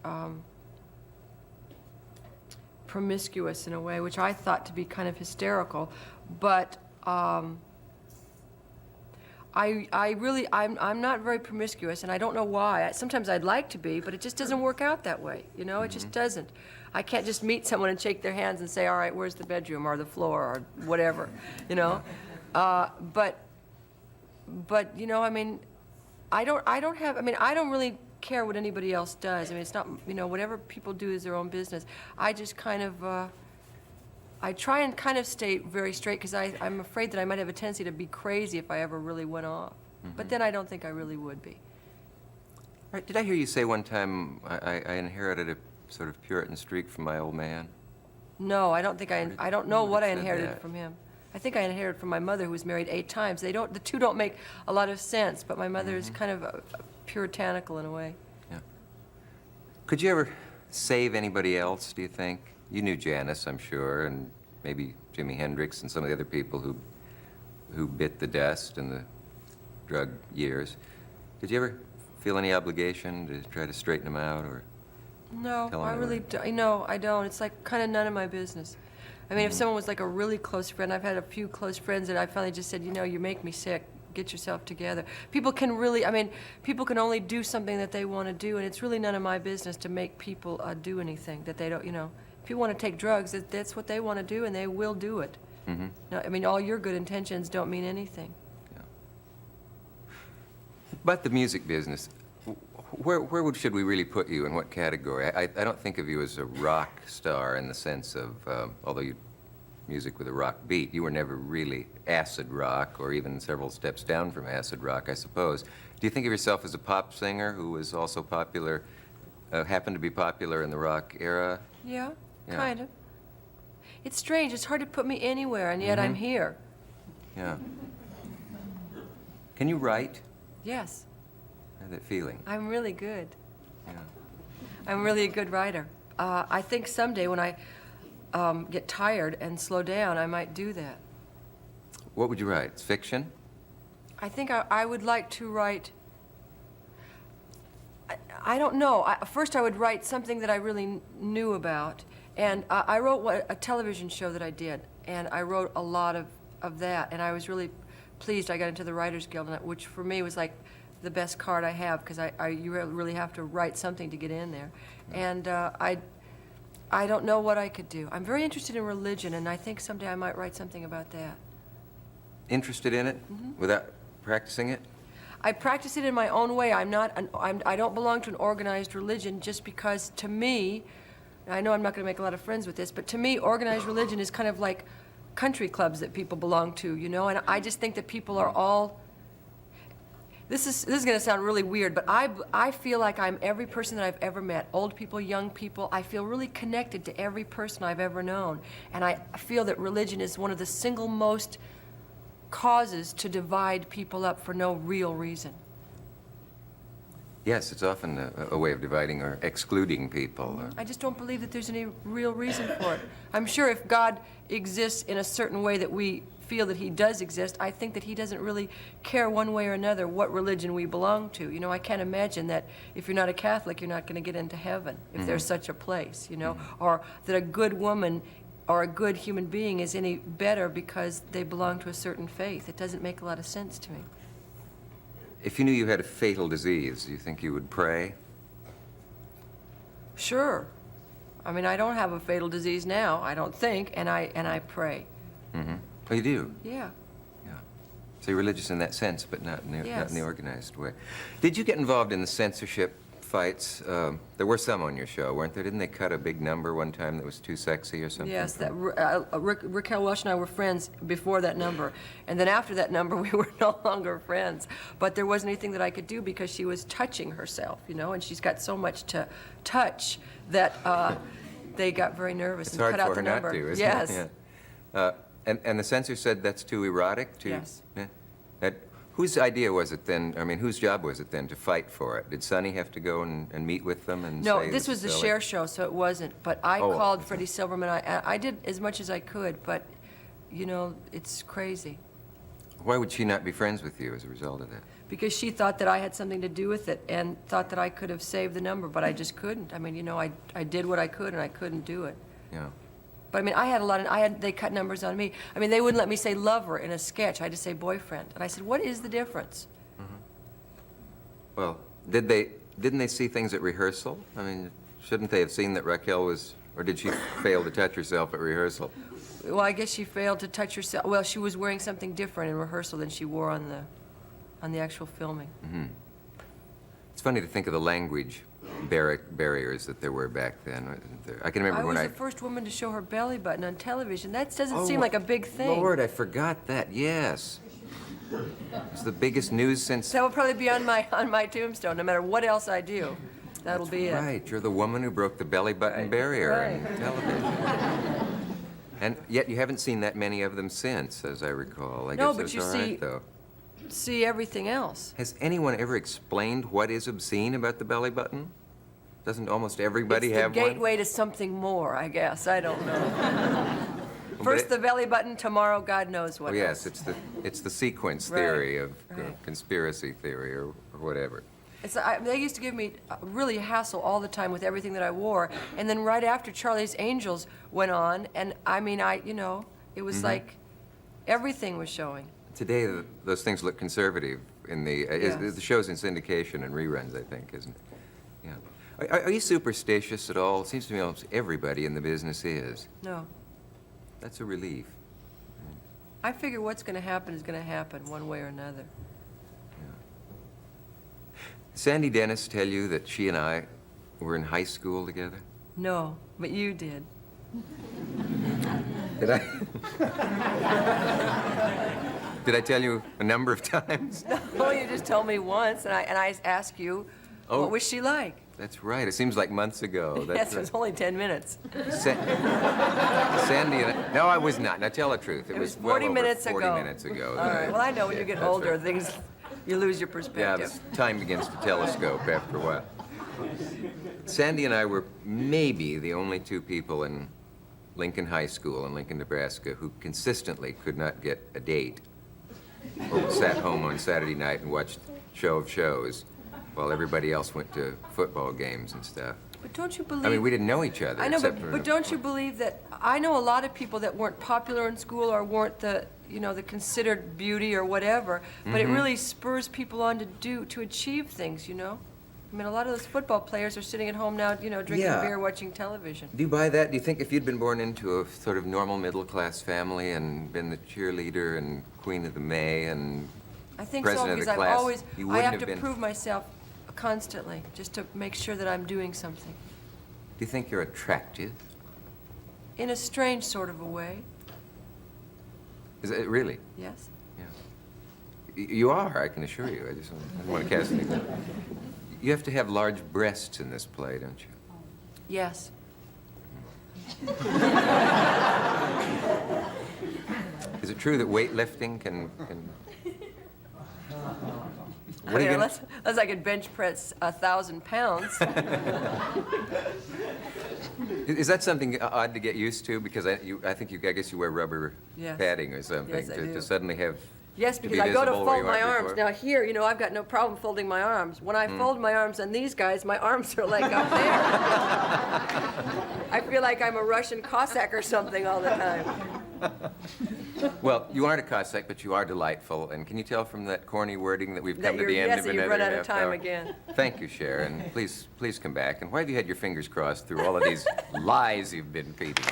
promiscuous in a way, which I thought to be kind of hysterical, but I'm not very promiscuous, and I don't know why. Sometimes I'd like to be, but it just doesn't work out that way, you know? It just doesn't. I can't just meet someone and shake their hands and say, all right, where's the bedroom, or the floor, or whatever, you know? But you know, I mean, I don't really care what anybody else does. I mean, it's not, you know, whatever people do is their own business. I just kind of, I try and kind of stay very straight, because I'm afraid that I might have a tendency to be crazy if I ever really went off. But then I don't think I really would be. Right, did I hear you say one time I inherited a sort of Puritan streak from my old man? No, I don't think I don't know what I said inherited that. from him. I think I inherited from my mother, who was married 8 times. The two don't make a lot of sense, but my mother is kind of puritanical in a way. Yeah. Could you ever save anybody else, do you think? You knew Janis, I'm sure, and maybe Jimi Hendrix and some of the other people who bit the dust in the drug years. Did you ever feel any obligation to try to straighten them out, or? No, Tell 'em I they really were- no, I don't. It's like kind of none of my business. I mean, if someone was like a really close friend, I've had a few close friends that I finally just said, you know, you make me sick. Get yourself together. People can really, I mean, people can only do something that they want to do, and it's really none of my business to make people do anything that they don't, you know. If you want to take drugs, that's what they want to do, and they will do it. No, I mean, all your good intentions don't mean anything. But the music business, should we really put you in what category? I don't think of you as a rock star in the sense of, although you music with a rock beat, you were never really acid rock, or even several steps down from acid rock, I suppose. Do you think of yourself as a pop singer who was also popular, happened to be popular in the rock era? Yeah, Yeah. kind of. It's strange. It's hard to put me anywhere, and yet I'm here. Yeah. Can you write? Yes, I have that feeling. I'm really good. Yeah. I'm really a good writer. I think someday when I get tired and slow down, I might do that. What would you write? It's fiction? I think I would like to write, I don't know. First, I would write something that I really knew about. And I wrote a television show that I did, and I wrote a lot of that, and I was really pleased I got into the Writers Guild, which for me was like the best card I have, because you really have to write something to get in there. And I don't know what I could do. I'm very interested in religion, and I think someday I might write something about that. Interested in it without practicing it? I practice it in my own way. I don't belong to an organized religion, just because, to me, I know I'm not going to make a lot of friends with this, but to me, organized religion is kind of like country clubs that people belong to, you know? And I just think that people are all... This is going to sound really weird, but I feel like I'm every person that I've ever met. Old people, young people. I feel really connected to every person I've ever known. And I feel that religion is one of the single most causes to divide people up for no real reason. Yes, it's often a way of dividing or excluding people. I just don't believe that there's any real reason for it. I'm sure if God exists in a certain way that we feel that he does exist, I think that he doesn't really care one way or another what religion we belong to. You know, I can't imagine that if you're not a Catholic, you're not going to get into heaven, if there's such a place, you know, or that a good woman or a good human being is any better because they belong to a certain faith. It doesn't make a lot of sense to me. If you knew you had a fatal disease, do you think you would pray? Sure. I mean, I don't have a fatal disease now, I don't think, and I pray. Oh, you do? Yeah. Yeah. So you're religious in that sense, but not in the, not Yes. in the organized way. Did you get involved in the censorship fights? There were some on your show, weren't there? Didn't they cut a big number one time that was too sexy or something? Yes, that Raquel Welch and I were friends before that number, and then after that number we were no longer friends. But there wasn't anything that I could do because she was touching herself, you know, and she's got so much to touch that they got very nervous It's and hard cut out for the her not number. to, isn't Yes. it? Yeah. And the censor said that's too erotic? Yes. Yeah. Whose idea was it then, I mean, whose job was it then to fight for it? Did Sonny have to go and meet with them and No, say this was the silly? Cher show, so it wasn't. But I Oh. called Freddie Silverman. I did as much as I could, but, you know, it's crazy. Why would she not be friends with you as a result of that? Because she thought that I had something to do with it and thought that I could have saved the number, but I just couldn't. I mean, you know, I did what I could and I couldn't do it. Yeah. But I mean, I had a lot of, they cut numbers on me. I mean, they wouldn't let me say lover in a sketch. I had to say boyfriend. And I said, what is the difference? Well, didn't they see things at rehearsal? I mean, shouldn't they have seen that Raquel was, or did she fail to touch herself at rehearsal? Well, I guess she failed to touch herself. Well, she was wearing something different in rehearsal than she wore on the actual filming. It's funny to think of the language barriers that there were back then. Isn't there? I can remember I when was the first woman to show her belly button on television. That doesn't seem like a big thing. Lord, I forgot that. Yes. It's the biggest news since... That will probably be on my tombstone, no matter what else I do. That'll be it. Right, you're the woman who broke the belly button barrier in television. And yet you haven't seen that many of them since, as I recall. I No, guess but that's you all see- right, though. See everything else. Has anyone ever explained what is obscene about the belly button? Doesn't almost everybody It's the have one? gateway to something more, I guess. I don't know. But First it- the belly button, tomorrow God knows what Oh, yes, else. it's the sequence Right, theory of right. conspiracy theory or whatever. They used to give me really hassle all the time with everything that I wore. And then right after Charlie's Angels went on, and I mean, you know, it was like everything was showing. Today, those things look conservative in the Yes. the show's in syndication and reruns, I think, isn't it? Yeah. Are you superstitious at all? It seems to me almost everybody in the business is. No. That's a relief. I figure what's going to happen is going to happen one way or another. Sandy Dennis tell you that she and I were in high school together? No, but you did. Did I? Did I tell you a number of times? No, you just told me once, and I asked you, Oh. what was she like? That's right. It seems like months ago. That's Yes, it was only 10 minutes. Sandy and I, no, I was not. Now tell the truth. It was well 40 over minutes 40 ago. minutes ago. All right, well, I know when you get That's older, right. things, you lose your Yeah, perspective. time begins to telescope after a while. Sandy and I were maybe the only two people in Lincoln High School in Lincoln, Nebraska, who consistently could not get a date or sat home on Saturday night and watched Show of Shows while everybody else went to football games and stuff. But don't you believe... I mean, we didn't know each other. I know, except but, for but don't you believe that... I know a lot of people that weren't popular in school or weren't the, you know, the considered beauty or whatever, but it really spurs people on to achieve things, you know? I mean, a lot of those football players are sitting at home now, you know, drinking Yeah. beer, watching television. Do you buy that? Do you think if you'd been born into a sort of normal middle-class family and been the cheerleader and Queen of the May and I think so, president of because the I've class, always, you I wouldn't have have to been... prove myself constantly, just to make sure that I'm doing something. Do you think you're attractive? In a strange sort of a way, Is it really? yes? Yeah. You are, I can assure you. I don't want to cast anything. You have to have large breasts in this play, don't you? Yes. Is it true that weightlifting can... I mean, unless I could bench press 1,000 pounds. Is that something odd to get used to? Because I guess you wear rubber Yes. padding or something Yes, I do. to suddenly have... Yes, to be because I go to visible where fold you my weren't arms. before? Now here, you know, I've got no problem folding my arms. When I fold my arms on these guys, my arms are like up there. I feel like I'm a Russian Cossack or something all the time. Well, you aren't a Cossack, but you are delightful. And can you tell from that corny wording that we've That come to the you're- end yes, of that another you've run out of half time hour? again. Thank you, Cher, and please come back. And why have you had your fingers crossed through all of these lies you've been feeding me?